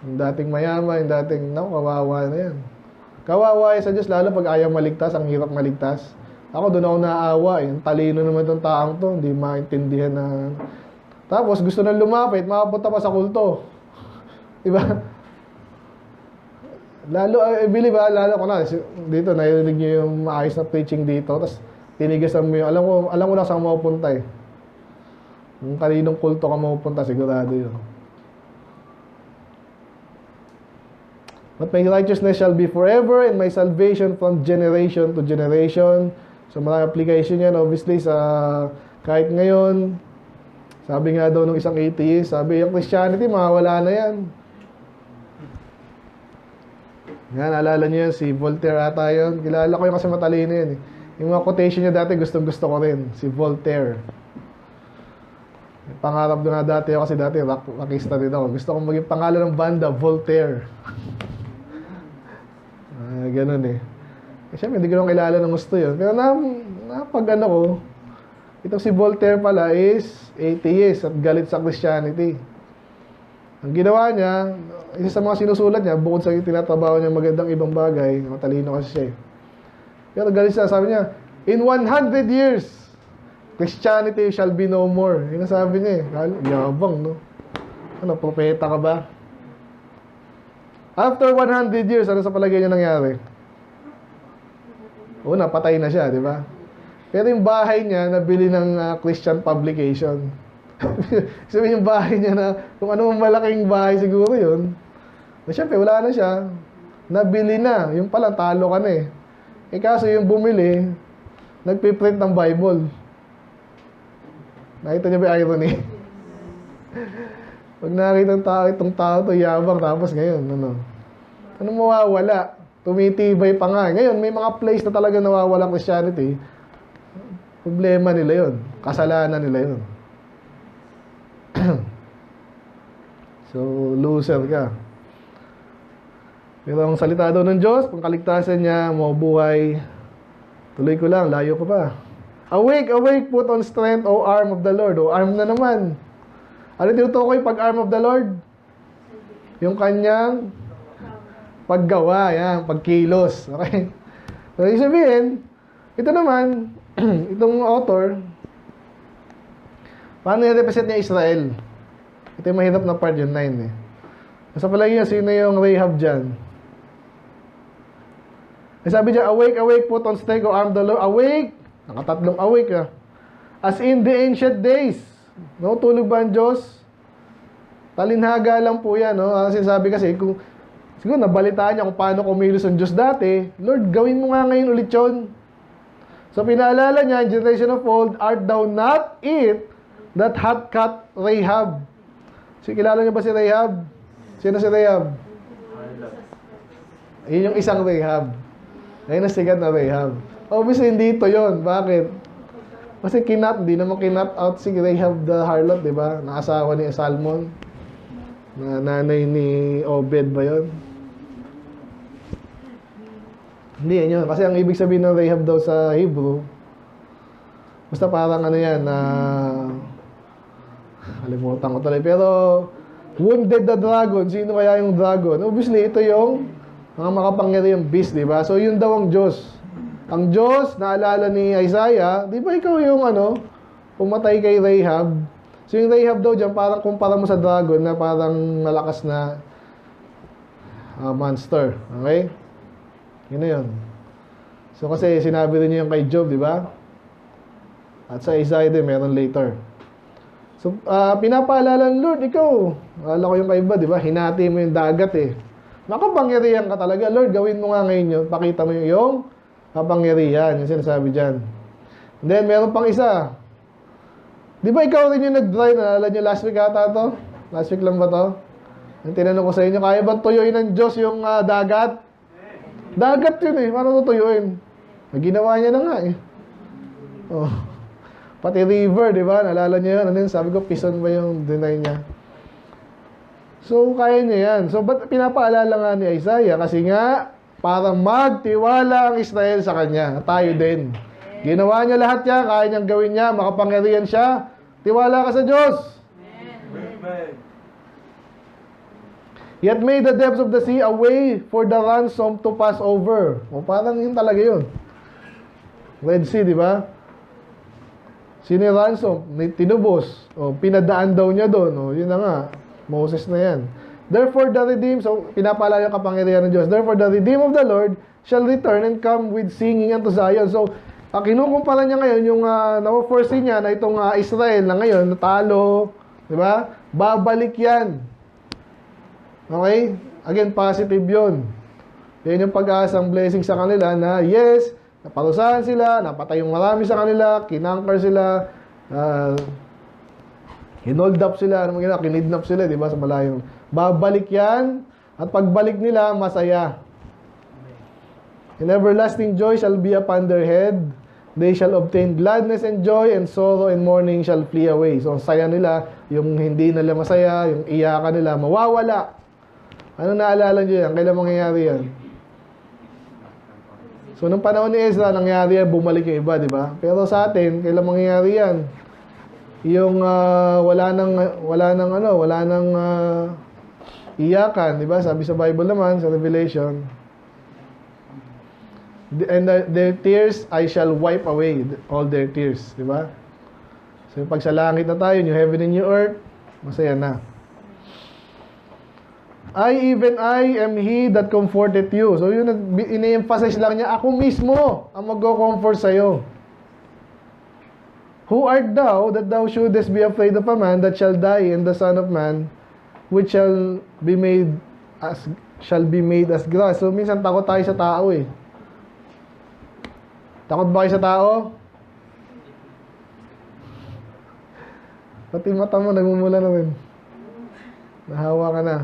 yung dating mayaman, yung dating, kawawa na yan. Kawawa sa Diyos, lalo pag ayaw maligtas, ang hirap maligtas. Ako, doon ako naawa eh. Ang talino naman itong taong to, hindi maintindihan na... Tapos, gusto nang lumapit, makapunta pa sa kulto. Diba? Lalo, believe lalo ko na, dito, narinig nyo yung maayos na preaching dito, tapos tinigasan mo yung, alam ko na saan mapupunta eh. Kung kaninong kulto ka mapupunta, sigurado yun. But my righteousness shall be forever, and my salvation from generation to generation. So, maraming application yan, obviously, sa kahit ngayon. Sabi nga daw ng isang atheist, sabi yung Christianity, mawawala na yan. Yan, alala niyo yan, si Voltaire ata yun. Kilala ko yun kasi matalino yan eh. Yung mga quotation niya dati, gustong-gusto ko rin. Si Voltaire. Pangarap na nga dati ako kasi dati rockista din ako. Gusto kong maging pangalan ng banda, Voltaire. Ganun eh. Siyempre, hindi ko naman kilala ng gusto yun. Pero pag ano ko, itong si Voltaire pala is atheist at galit sa Christianity. Ang ginawa niya, isa sa mga sinusulat niya, bukod sa tinatrabaho niya magandang ibang bagay, matalino kasi siya eh. Pero galit siya, sabi niya, in 100 years, Christianity shall be no more. Yun ang sabi niya eh. Yabang, no? Ano, propeta ka ba? After 100 years, ano sa palagay niya nangyari? Una, patay na siya, di ba? Pero yung bahay niya, nabili ng Christian publication. Sabi yung bahay niya na, kung ano malaking bahay siguro yun, siyempre, wala na siya. Nabili na. Yung pala, talo ka na eh. Eh kaso yung bumili, nagpiprint ng Bible. Nakita niyo ba yung irony? Pag nakita itong tao to yabang, tapos ngayon, ano mawawala? Tumitibay pa nga. Ngayon, may mga place na talaga nawawala Christianity. Problema nila yun. Kasalanan nila yun. So, loser ka. Pero ang salita daw ng Diyos, kung kaligtasan niya, mabuhay. Tuloy ko lang, layo ko pa. Awake, awake, put on strength, O arm of the Lord. O arm na naman. Ano tinutukoy pag arm of the Lord? Yung kanyang paggawa, yan, pagkilos. Okay? So, ibig sabihin, ito naman, itong author, paano i-represent niya Israel? Ito yung mahirap na part, yung 9 eh. Sa palagi niya, sino yung Rahab dyan? Sabi niya, awake, awake, put on strength, O arm of the Lord. Awake! Nakatatlong awake ah. As in the ancient days. No, tulog ba ang Diyos? Talinhaga lang po yan, no? Sinasabi kasi, kung siguro nabalitaan niya kung paano kumilos ang Diyos dati, Lord, gawin mo nga ngayon ulit yun. So, pinaalala niya, in generation of old, art thou not it that hath cut Rahab. So, kilala niyo ba si Rahab? Sino si Rahab? Yun yung isang Rahab. Ngayon na sigat na Rahab. Obviously, hindi ito yun. Bakit? Kasi hindi naman kinat out si Rahab the harlot, di ba? Naasawa ni Salmon. Na nanay ni Obed ba yun? Hindi yan yun. Kasi ang ibig sabihin ng Rahab daw sa Hebrew, basta parang ano yan, kalimutan ko tuloy. Pero, wounded the dragon. Sino kaya yung dragon? Obviously, ito yung mga makapangyarihang beast, di ba? So, yun daw ang Diyos. Ang Diyos, naalala ni Isaiah, di ba ikaw yung pumatay kay Rahab? So yung Rahab daw dyan, parang kumpara mo sa dragon na parang malakas na monster. Okay? Yun na yun. So kasi sinabi rin niya yung kay Job, di ba? At sa Isaiah din, meron later. So, pinapaalala ng Lord, ikaw, akala ko yung kaiba, di ba? Hinati mo yung dagat eh. Makapangyarihan ka talaga. Lord, gawin mo nga ngayon yun. Pakita mo yung kapangyarihan. Yung sinasabi dyan. And then, meron pang isa. Di ba ikaw rin yung nag-dry? Nalala nyo last week ata to? Last week lang ba to? Yung tinanong ko sa inyo, kaya ba tuyuin ng Diyos yung dagat? Dagat yun eh. Paano tutuyuin? Ginawa niya na nga eh. Oh. Pati river, di ba? Nalala niya yun. And then, sabi ko, pison ba yung deny niya? So, kaya niya yan. So, ba't pinapaalala nga ni Isaiah? Kasi nga, para magtiwala ang Israel sa kanya. Tayo din. Ginawa niya lahat yan. Kaya niyang gawin niya. Makapangyarihan siya. Tiwala ka sa Diyos. Amen. He had made the depths of the sea a way for the ransom to pass over. O, parang yun talaga yun. Red Sea, di ba? Sino yung ransom? Tinubos. O, pinadaan daw niya doon. O, yun na nga. Moses na yan. Therefore, the redeemed, so pinapaalala yung kapangyarihan ng Diyos. Therefore, the redeemed of the Lord shall return and come with singing unto Zion. So, kinukumpara niya ngayon yung na-foresee niya na itong Israel na ngayon, natalo, di ba? Babalik yan. Okay? Again, positive yun. Yan yung pag-asang blessing sa kanila na yes, naparusahan sila, napatay yung marami sa kanila, kinanker sila, hinold up sila, kinidnap sila, di ba, sa malayong. Babalik yan, at pagbalik nila, masaya. And everlasting joy shall be upon their head, They shall obtain gladness and joy, and sorrow and mourning shall flee away. So, ang saya nila, yung hindi nila masaya, yung iyakan nila, mawawala. Ano naalala nyo yan? Kailan mangyayari yan? So, nung panahon ni Ezra, nangyari yan, bumalik yung iba, di ba? Pero sa atin, kailan mangyayari yan? Yung wala nang iyakan, di ba? Sabi sa Bible naman, sa Revelation, and their tears I shall wipe away, all their tears, di ba? So pag sa langit na tayo, new heaven and new earth, masaya na. Even I am He that comforteth you. So yun, ini-emphasize lang niya, ako mismo ang mag-comfort sa'yo. Who art thou that thou shouldest be afraid of a man that shall die, and the Son of Man which shall be made as grass. So minsan takot tayo sa tao eh. Takot ba kayo sa tao? Pati mata mo, nagmumula na rin. Nahawa ka na.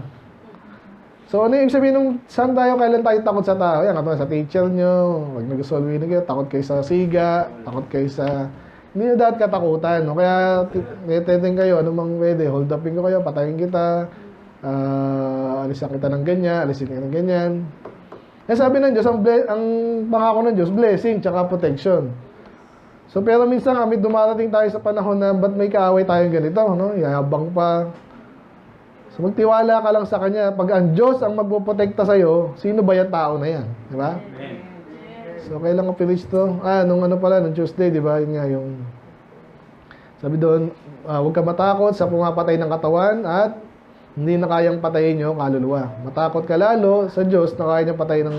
So, ano yung sabihin nung saan tayo, kailan tayo takot sa tao? Yan, katulad sa teacher nyo, pag nag-solve kayo, takot kayo sa siga, takot kayo sa... Hindi nyo dapat katakutan. No? Kaya, netitin kayo, ano mang pwede, hold upin ko kayo, patayin kita, alisan kita ng ganyan, alisin kita ng ganyan. Eh sabi ng Diyos, ang pangako ng Diyos, blessing, tsaka protection. So, pero minsan kami dumarating tayo sa panahon na ba't may kaaway tayong ganito, no? Yayabang pa. So, magtiwala ka lang sa Kanya. Pag ang Diyos ang magpoprotekta sa'yo, sino ba yung tao na yan? Di ba? So, kailan ko finish to? Nung nung Tuesday, di ba? Yun nga yung... Sabi doon, huwag ka matakot sa pumapatay ng katawan at hindi na kayang patayin nyo kaluluwa. Matakot ka lalo sa Diyos na kaya niya patayin ng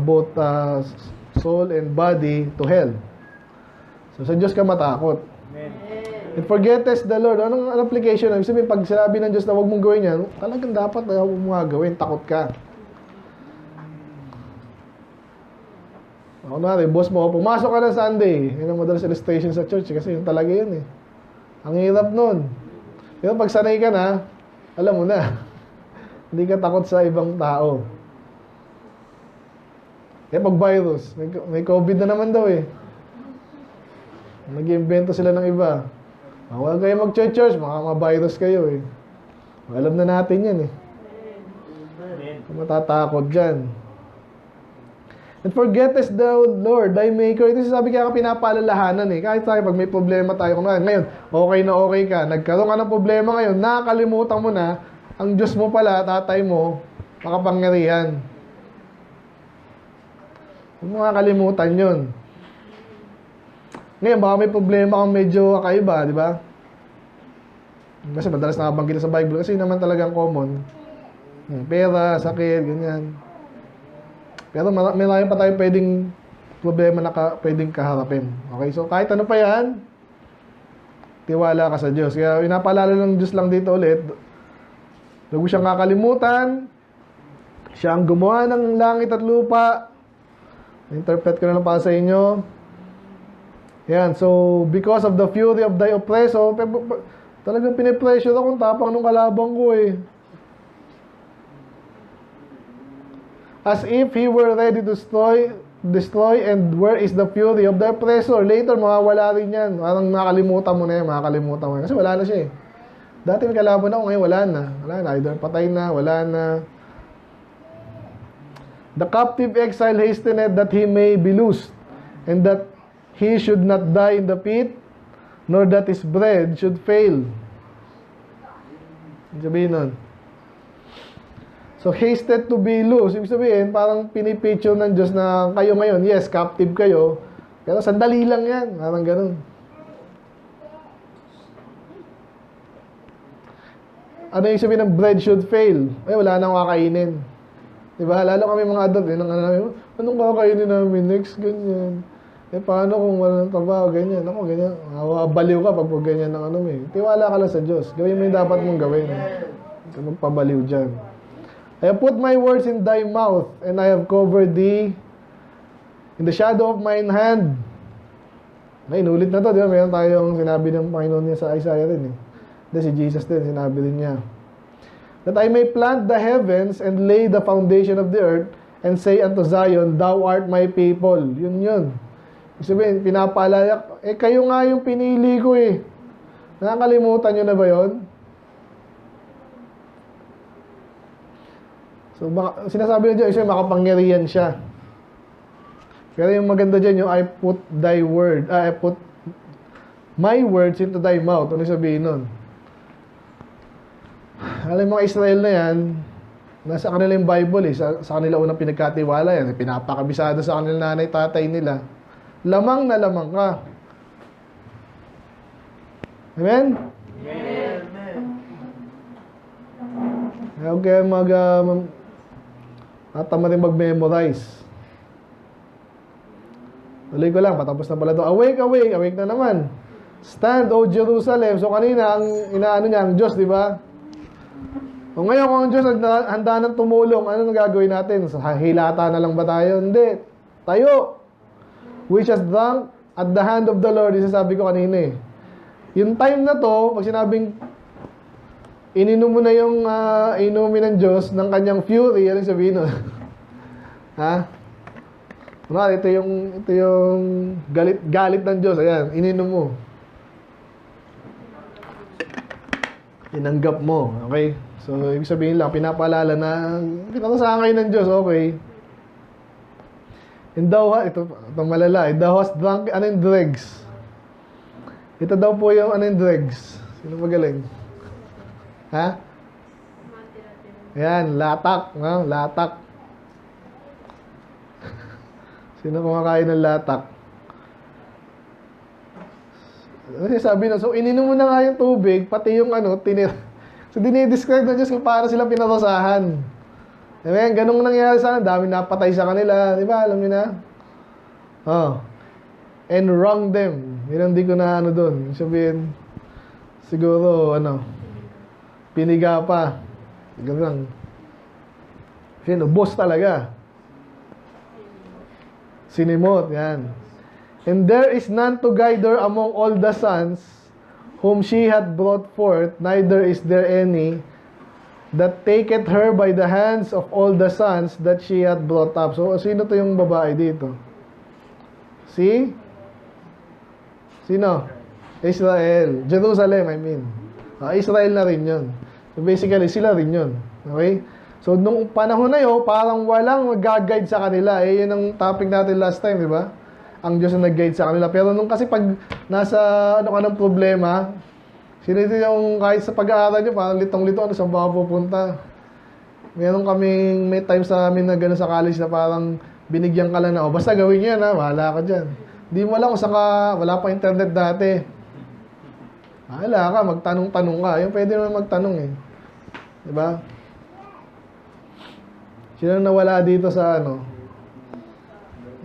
both soul and body to hell. So, sa Diyos ka matakot. Amen. And forgettest the Lord. Anong application? Ibig sabihin, pag sinabi ng Diyos na huwag mong gawin yan, talagang dapat na huwag mong gawin. Takot ka. Ako na rin, boss mo, pumasok ka na Sunday. Yun ang madalas illustration sa church kasi yun talaga yun eh. Ang hirap nun. Pero pag sanay ka na, alam mo na. Hindi ka takot sa ibang tao. Eh pag virus, may COVID na naman daw eh. Nag-iimbento sila ng iba. Huwag kayo mag-church, virus kayo eh. Alam na natin yan eh. Matatakot dyan. And forgettest thou, Lord, thy maker. Ito sabi kaya ka pinapaalalahanan eh. Kahit tayo, pag may problema tayo, ngayon, okay na okay ka, nagkaroon ka ng problema ngayon, nakakalimutan mo na, ang Diyos mo pala, tatay mo, makapangyarihan. Huwag mo makakalimutan yun. Ngayon, baka may problema kang medyo kakaiba, di ba? Kasi madalas nakabanggit sa Bible, kasi naman talagang common. Pera, sakit, ganyan. Pero may pa tayo pwedeng problema na pwedeng kaharapin. Okay? So, kahit ano pa yan, tiwala ka sa Diyos. Kaya, pinapaalala ng Diyos lang dito ulit, huwag mo siyang kakalimutan. Siya ang gumawa ng langit at lupa. Interpret ko na lang para sa inyo. Yan. So, because of the fury of thy oppressor, talagang pinipressure akong tapang nung kalabang ko eh. As if he were ready to destroy, and where is the fury of the oppressor? Later, mawawala rin yan. Parang makakalimutan mo na yan, makakalimutan mo yan. Kasi wala na siya eh. Dati may kalaban ako, ngayon wala na. Wala na, either patay na, wala na. The captive exile hastened that he may be loosed, and that he should not die in the pit, nor that his bread should fail. Sabihin nun. So, hasted to be loose. Ibig sabihin, parang pinipicture ng Diyos na kayo ngayon, yes, captive kayo, pero sandali lang yan. Parang ganun. Ano yung sabihin ng bread should fail? Ay, wala nang kakainin. Diba? Lalo kami mga adult, anong kakainin namin next? Ganyan. Paano kung walang trabaho? Ganyan. Ako, ganyan. Baliw ka pag ganyan ng Tiwala ka lang sa Diyos. Gawin mo yung dapat mong gawin. Hindi ka magpabaliw dyan. I have put my words in thy mouth, and I have covered thee in the shadow of mine hand. Ay, inulit na to, di ba? Meron tayong sinabi ng Panginoon niya sa Isaiah rin eh. Hindi, si Jesus din, sinabi rin niya. That I may plant the heavens and lay the foundation of the earth, and say unto Zion, thou art my people. Yun. Ibig sabihin, pinapalaya, kayo nga yung pinili ko eh. Nakakalimutan nyo na ba yon? So, sinasabi na dyan, isa makapangyarihan siya. Pero yung maganda dyan, yung I put my words into thy mouth. Ano sabihin nun? Alam mga Israel na yan, nasa kanila yung Bible eh. Sa kanila unang pinagkatiwala yan. Pinapakabisado sa kanila nanay, tatay nila. Lamang na lamang ka. Amen? Amen. Huwag kayo tama rin mag-memorize. Tuloy ko lang, patapos na pala ito. Awake, awake, awake na naman. Stand, O Jerusalem. So kanina, ang inaano niya, ang Diyos, di ba? O ngayon, kung ang Diyos handa ng tumulong, ano nang gagawin natin? Hilata na lang ba tayo? Hindi. Tayo. Which has drunk at the hand of the Lord. Isa sabi ko kanina eh. Yung time na to, pag sinabing ininom mo na yung inumin ng Diyos ng kanyang fury, ano sabihin nun? Ha? Ito yung galit ng Diyos. Ayan, ininom mo. Tinanggap mo. Okay? So, ibig sabihin lang, pinapaalala na pinatasahan kayo ng Diyos. Okay. And thou, ito malala. Thou hast drunk, ano yung dregs? Ito daw po yung ano yung dregs. Sino magaling? Ha? Ayan, latak. No? Latak. Sino kumakain ng latak? Kasi sabi na, so ininom mo na nga yung tubig, pati yung ano, so dinidescribe na Diyos kung paano sila pinatasahan. Amen, ganun nangyari sana, dami napatay sa kanila, di ba, alam niyo na? Oh. And wrong them. Yun hindi ko na ano doon. Sabihin, siguro, piniga pa. Ganun lang. Sino, boss talaga. Sinimot, yan. And there is none to guide her among all the sons whom she had brought forth, neither is there any that taketh her by the hands of all the sons that she had brought up. So, sino to yung babae dito? Sino? Israel. Jerusalem, I mean. Israel na rin yun. So, basically, sila rin yun. Okay? So, nung panahon na yun, parang walang mag-guide sa kanila. Yun ang topic natin last time, di ba? Ang Diyos ang nag-guide sa kanila. Pero nung kasi pag nasa ka ng problema, sino yung kahit sa pag-aaral nyo, parang litong-lito, saan ba ako pupunta? May time sa amin na gano'n sa college na parang binigyan ka lang na, basta gawin yan ha, bahala ka dyan. Di mo alam kung saan ka, wala pa internet dati. Bahala ka, magtanong-tanong ka. Yung pwede naman magtanong eh. Diba? Sino nawala dito sa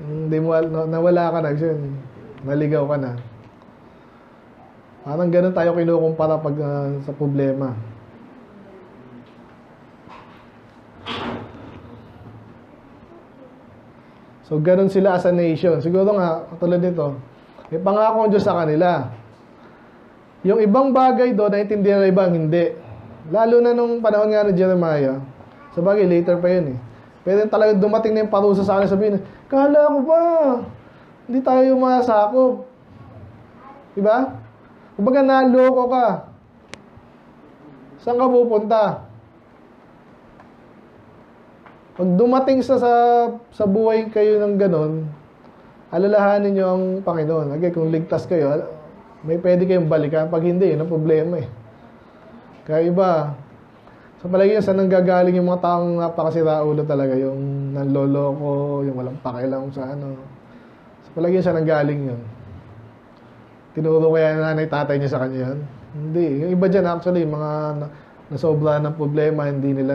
hindi mo, nawala ka na, naligaw ka na. Parang ganun tayo kinukumpara pag sa problema. So, ganun sila as a nation. Siguro nga, katulad nito, may pangako ang Diyos sa kanila. Yung ibang bagay doon, naintindihan na ibang hindi. Lalo na nung panahon nga ni Jeremiah. Sa bagay, later pa yun eh. Pero talaga dumating na yung parusa sa kanila, sabihin, kala ko ba, hindi tayo masakop. Diba? Kumbaga naloko ka. Saan ka pupunta? Pag dumating sa buhay kayo ng ganon, alalahanin nyo ang Panginoon. Okay, kung ligtas kayo, may pwede kayong balikan. Pag hindi, yun ang problema eh. Kaya iba, sa palagi yun, saan nanggagaling yung mga taong napakasira ulo talaga, yung nanloloko, yung walang pakialam sa Sa palagi yun, saan nanggaling yun? Tinuro kaya nanay tatay niya sa kanya yun? Hindi. Yung iba dyan actually, mga nasobra ng problema, hindi nila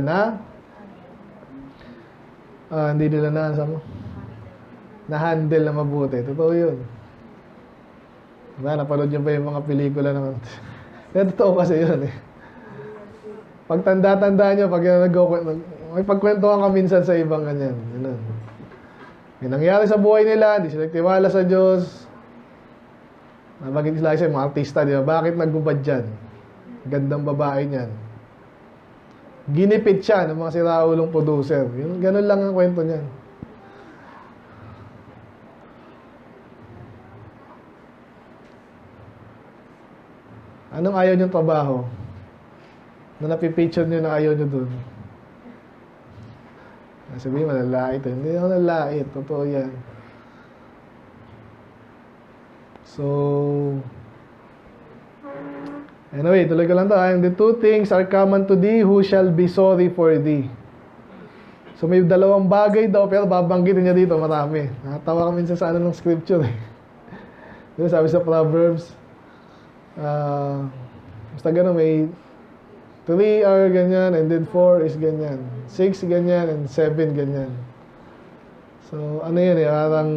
na-handle na mabuti. Totoo yun. Diba, napanood nyo ba yung mga pelikula naman? Kaya totoo kasi yun eh. Pag tanda-tanda nyo, pag may pagkwentuhan ka minsan sa ibang ganyan. Yun. May nangyari sa buhay nila, hindi sila nagtiwala sa Diyos. Nabagin sila sa mga artista, di ba? Bakit nagbubad dyan? Gandang babae niyan. Ginipit siya ng mga siraulong producer. Yun, ganun lang ang kwento niyan. Anong ayaw niyong trabaho? Na napipicture niyo na ayaw niyo dun. Sabihin, malalait. Hindi ako nalalait. Totoo yan. So, anyway, tuloy ko lang to. And the two things are common to thee who shall be sorry for thee. So, may dalawang bagay daw, pero babanggitin niya dito, marami. Nakatawa kami sa ano ng scripture eh. Diba, sabi sa Proverbs, basta gano'n, may 3 are ganyan, and then 4 is ganyan. 6 ganyan, and 7 ganyan. So, ano yun eh, parang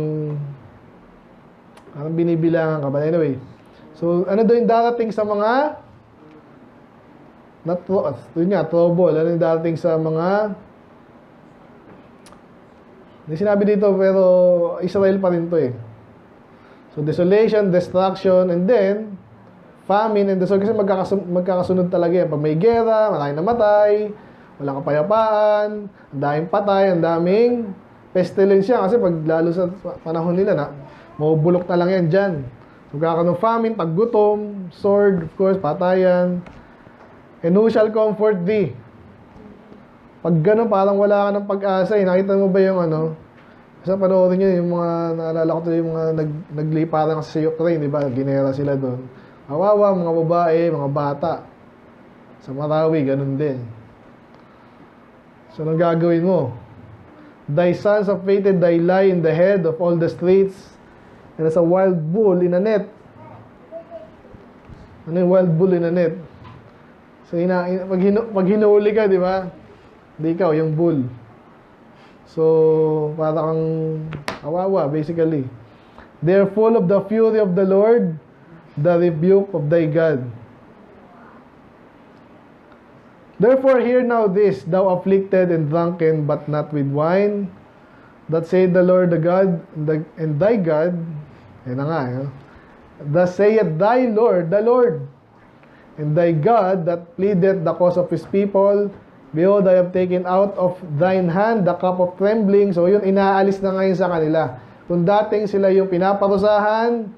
binibilangan ka. But anyway, so, ano daw yung darating sa mga, yun nga, trouble. Ano yung darating sa mga, hindi sinabi dito, pero Israel pa rin to eh. So, desolation, destruction, and then, famine and sword. Kasi magkakasunod talaga yan. Pag may gera, maraming namatay, walang kapayapaan, ang daming patay, ang daming pestilence yan. Kasi pag lalo sa panahon nila na, mabubulok na lang yan dyan. Magkakaroon ng famine, paggutom, sword, of course, patayan. And who shall comfort thee? Pag gano'n, parang wala ka ng pag-asa. Nakita mo ba yung ano? Kasi panoorin nyo, yung mga, naalala ko yung mga nagliparan kasi sa Ukraine, di ba? Ginera sila doon. Kawawa, mga babae, mga bata. Sa Marawi, ganun din. So, anong gagawin mo? Thy sons have fated thy lie in the head of all the streets, and as a wild bull in a net. Ano yung wild bull in a net? So, pag hinuli ka, di ba? Di ikaw, yung bull. So, parang kawawa, basically. They're full of the fury of the Lord, the rebuke of thy God. Therefore hear now this, thou afflicted and drunken, but not with wine, that saith the Lord the God, and thy God, yun na nga, thus saith thy Lord, the Lord, and thy God, that pleadeth the cause of his people, behold, I have taken out of thine hand the cup of trembling. So yun, inaalis na ngayon sa kanila. Kung dating sila yung pinaparusahan,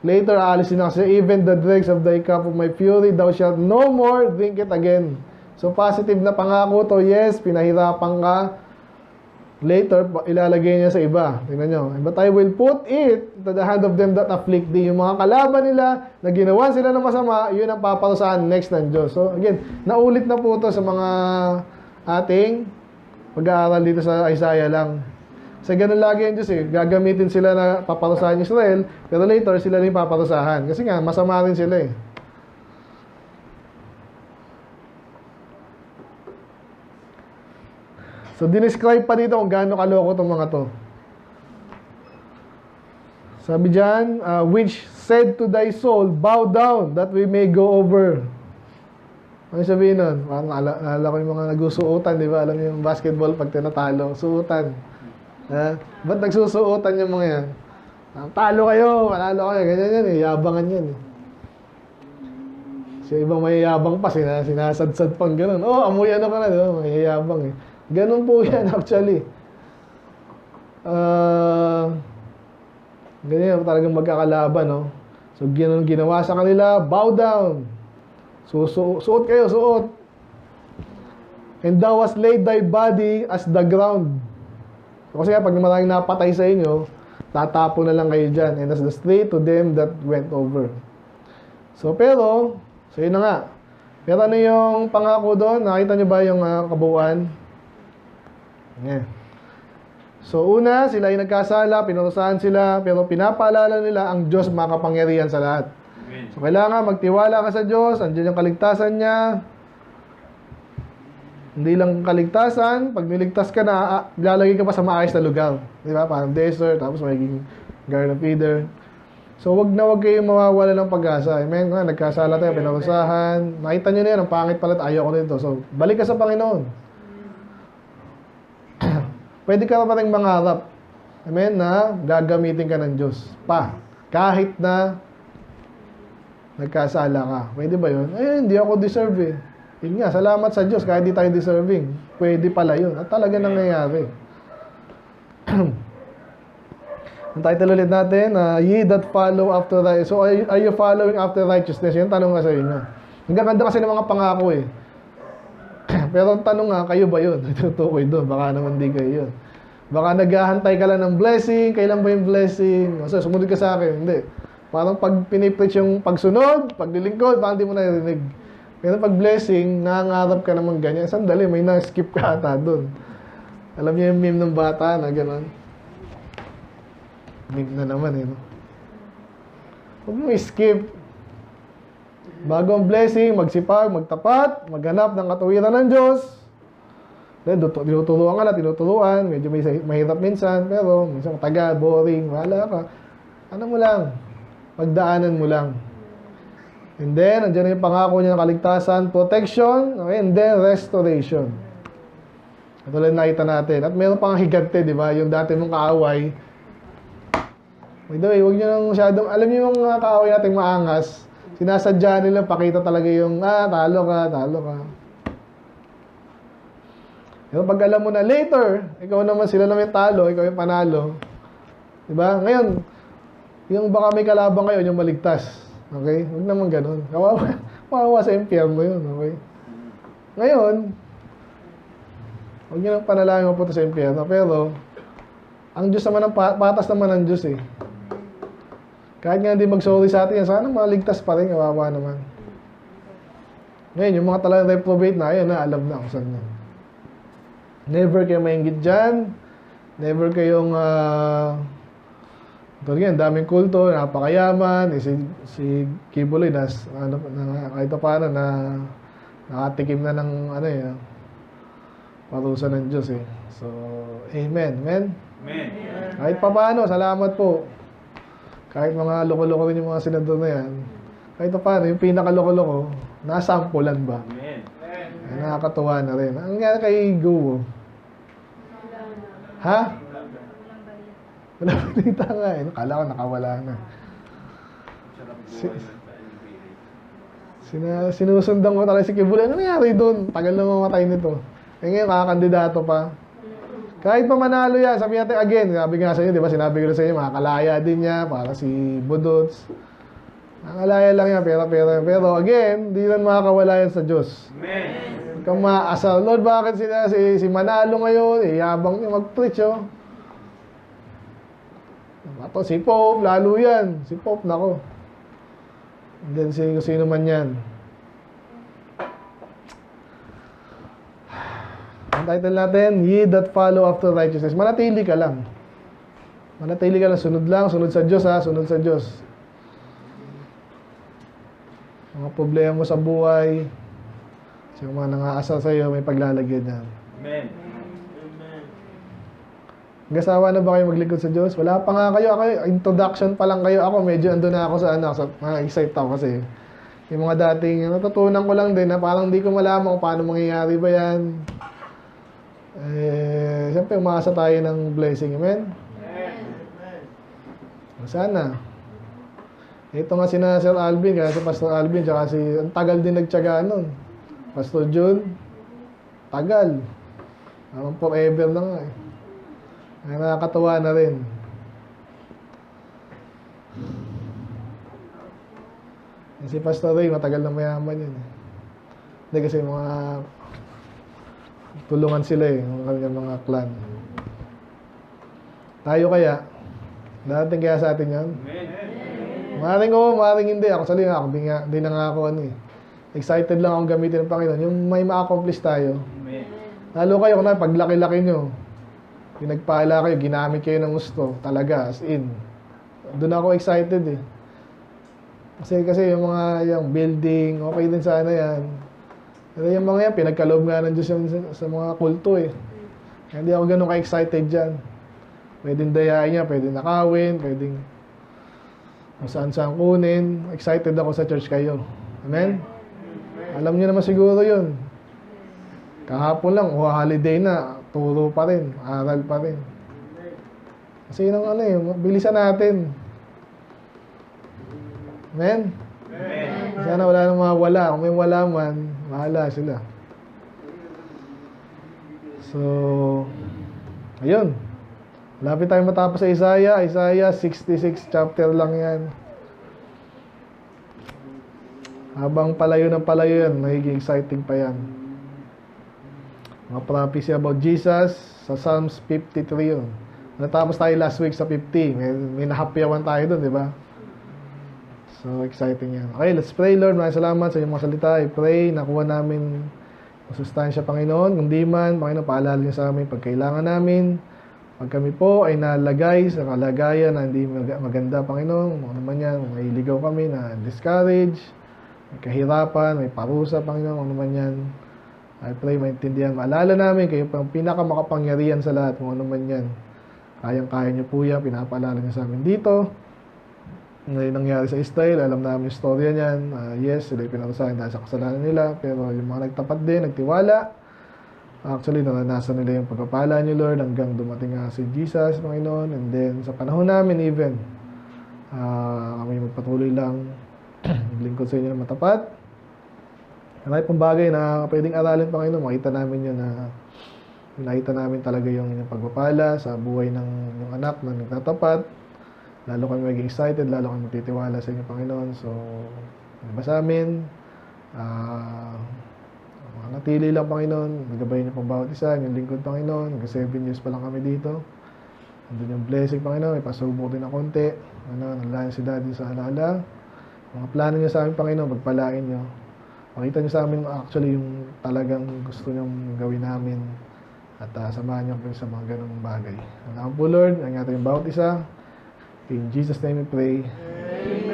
later, aalisin na kasi, even the dregs of thy cup of my fury, thou shalt no more drink it again. So, positive na pangako to, yes, pinahirapan ka. Later, ilalagay niya sa iba. Tingnan nyo. But I will put it to the hand of them that afflict thee. Yung mga kalaban nila, na ginawa sila ng masama, yun ang paparusahan next ng Diyos. So, again, naulit na po to sa mga ating pag-aaral dito sa Isaiah lang. Kasi ganun lagi yung Diyos eh. Gagamitin sila na paparusahan yung Israel, pero later sila rin paparusahan. Kasi nga, masama rin sila eh. So, dinescribe pa dito kung gaano kaloko itong mga to. Sabi dyan, which said to thy soul, bow down, that we may go over. Ano sabihin nun? Parang naalala ko yung mga nagsusuotan, di ba? Alam niyo yung basketball pag tinatalo, suotan. Ba't nagsusuotan yung mga yan? Talo kayo, manalo kayo, ganyan yan eh, yabangan yan eh. So, ibang mayayabang pa, sinasadsad pang gano'n. Oh, amoy ano ka na, di ba? Mayayabang eh. Ganun po yan actually. Ganyan talagang magkakalaban, no? So, ginawa sa kanila, bow down. So, suot kayo, suot. And thou hast laid thy body as the ground. Kasi pag maraming napatay sa inyo, tatapon na lang kayo dyan. And as the street to them that went over. So, pero, so yun na nga. Pero ano yung pangako doon? Nakita nyo ba yung kabuuan? Yeah. So, una, sila ay nagkasala, pinurusahan sila, pero pinapaalala nila ang Diyos makapangyarihan sa lahat. So, kailangan magtiwala ka sa Diyos, andiyan yung kaligtasan niya. Hindi lang kaligtasan, pag niligtas ka na, lalagay ka pa sa maayos na lugar. Di ba? Parang desert, tapos magiging garden of Eden. So, wag kayong mawawala ng pag-asa. Amen? Nagkasala tayo, pinarusahan. Nakita nyo na yan, ang pangit pala, ayaw ko nito. So, balik ka sa Panginoon. Pwede ka pa rin mangarap. Amen? Na gagamitin ka ng Diyos. Kahit na nagkasala ka. Pwede ba yun? Hindi ako deserve eh. Yun nga, salamat sa Diyos kahit di tayo deserving. Pwede pala yun. At talaga nangyayari. Ang title ulit natin, Ye that follow after righteousness. So, are you following after righteousness? Yan tanong nga sa inyo. Ang gaganda kasi ng mga pangako eh. Pero ang tanong nga, kayo ba yun? Tutukoy doon. Baka naman di kayo yun. Baka naghahantay ka lang ng blessing. Kailan ba yung blessing? So, sumunod ka sa akin. Hindi. Parang pag pinipreach yung pagsunod, paglilingkod, parang di mo naririnig. Pero pag blessing, nangangarap ka naman ganyan. Sandali, may na-skip ka ata doon. Alam niyo yung meme ng bata na gano'n? Meme na naman eh. No? Huwag mo i-skip. Bago ang blessing, magsipag, magtapat, maghanap ng katuwiran ng Diyos. Then, tinuturuan ka na, tinuturuan. Medyo may mahirap minsan, pero minsan taga, boring, wala ka. Ano mo lang, pagdaanan mo lang. And then, nandiyan yung pangako niya ng kaligtasan, protection, okay, and then restoration. Ito lang nakita natin. At meron pang higante, di ba? Yung dati mong kaaway. By the way, huwag nyo nang masyadong, alam niyo yung mga kaaway nating maangas, sinasadya nila, pakita talaga yung, talo ka, talo ka. Pero pag alam mo na later, ikaw naman, sila naman yung talo, ikaw yung panalo. Diba? Ngayon, yung baka may kalabang kayo, yung maligtas. Okay? Huwag naman ganun. Kawawa sa impyerno yun. Okay? Ngayon, huwag nyo nang panalangin mapunta sa impyerno. Pero, ang Diyos naman, patas naman ang Diyos eh. Kahit nga hindi mag-sorry sa atin yan, sana maligtas pa rin, kawawa naman. Ngayon, yung mga talagang reprobate na, ayun na, alam na kung saan yan. Never kayo maingit dyan. Never kayong, ito rin, daming kulto, napakayaman. Si Kibuloy, kahit paano, nakatikim na ng, parusa ng Diyos eh. So, amen. Amen? Amen. Kahit paano, salamat po. Kahit mga loko-loko rin yung mga senador na yan, kahit paano, yung pinaka-loko-loko, nasampulan ba? Amen. Ay, nakakatuwa na rin. Ang nangyari kay Go? Ha? Wala balita nga eh. Kala ko nakawala na. Sinusundan ko talaga si Kibuloy. Ano nangyari doon? Tagal na mamatay nito. Eh ngayon, kakakandidato pa. Kahit pa manalo yan, sabi natin again, sabi nga sa inyo, di ba, sinabi ko sa inyo, makakalaya din niya, para si Budots. Makakalaya lang yan, pero again, di lang makakawala yan sa Diyos. Amen. Huwag kang maasal. Lord, bakit si Manalo ngayon, yabang niya mag-preach, oh. Ito, si Pope, lalo yan. Si Pope, nako. And then, sino man yan. Ang title natin, Ye that follow after righteousness. Manatili ka lang. Manatili ka lang. Sunod sa Diyos ha. Sunod sa Diyos. Mga problema mo sa buhay. Kasi yung mga nangaasal sa iyo, may paglalagyan yan. Amen. Nag-asawa na ba kayo maglingkod sa Diyos? Wala pa nga kayo. Introduction pa lang kayo. Ako, medyo ando na ako sa excite ako kasi. Yung mga dating, natutunan ko lang din na parang di ko malaman kung paano mangyayari ba yan. Siyempre, umaasa tayo ng blessing. Amen? Sana. Ito nga sina Sir Alvin, kaya si Pastor Alvin, tsaka ang tagal din nagtyaga nun. Pastor June, tagal. Parang forever na nga eh. Ay, nakakatawa na rin. Si Pastor Ray, matagal na mayaman yun eh. Hindi kasi mga tulungan sila eh, mga clan. Tayo kaya, darating kaya sa atin yan? Maring oo, maring hindi. Ako sali nga, di na nga ako excited lang akong gamitin ng Panginoon. Yung may ma-accomplish tayo. Lalo kayo, kung paglaki-laki nyo, pinagpala kayo, ginamit kayo ng gusto, talaga, as in. Doon ako excited eh. Kasi yung mga yung building, okay din sana yan. Pero yung mga yan, pinagkaloob nga ng Diyos sa mga kulto eh. Kaya hindi ako ganun ka-excited dyan. Pwedeng dayain niya, pwedeng nakawin, pwedeng kung saan-saan kunin. Excited ako sa church kayo. Amen? Alam niyo naman siguro yun. Kahapon lang, holiday na, turo pa rin, aral pa rin. Kasi yun ang bilisan natin. Amen? Sana wala nang mawala. Kung may wala man, mahala sila. So, ayun. Lapit tayo matapos sa Isaiah. Isaiah 66 chapter lang yan. Habang palayo ng palayo yan, magiging exciting pa yan. Mga prophecy about Jesus sa Psalms 53 yun. Natapos tayo last week sa 50. May nahapyawan tayo dun, di ba? So, exciting yan. Okay, let's pray, Lord. Maraming salamat sa iyong mga salita. I pray, nakuha namin ang sustansya, Panginoon. Kung di man, Panginoon, paalala niyo sa amin pagkailangan namin. Pag kami po ay nalagay sa kalagayan na hindi maganda, Panginoon, mga naman yan, may iligaw kami na discourage, may kahirapan, may parusa, Panginoon, mga naman yan. I pray, maintindihan. Maalala namin, kayo pang pinakamakapangyarihan sa lahat, mga naman yan. Kayang-kaya niyo po yan, pinapaalala niyo sa amin dito. Ngayon nangyari sa Israel, alam namin yung storya niyan. Yes, sila pinarusahan dahil sa kasalanan nila, pero yung mga nagtapat din, nagtiwala, actually, naranasan nila yung pagpapala niyo, Lord, hanggang dumating nga si Jesus, Panginoon. And then, sa panahon namin even, kami magpatuloy lang maglingkod sa inyo ng matapat. Marami pong bagay na pwedeng aralin, Panginoon. Makita namin yun na nakita namin talaga yung pagpapala sa buhay ng yung anak na nagtatapat. Lalo kami maging excited, lalo kami magtitiwala sa inyo, Panginoon. So, diba sa amin, natili lang, Panginoon. Nagabayin niyo pang bawat isa, yung lingkod, Panginoon. Hanggang 7 years pa lang kami dito. Andun yung blessing, Panginoon. Ipasubok din ng konti. Nalayan si Daddy sa alala. Mga plano niyo sa amin, Panginoon, pagpalain niyo. Makita niyo sa amin actually yung talagang gusto niyong gawin namin. At samahan niyo kami sa mga ganung bagay. Salamat po, Lord. Ingatan yung bawat isa. In Jesus' name we pray. Amen.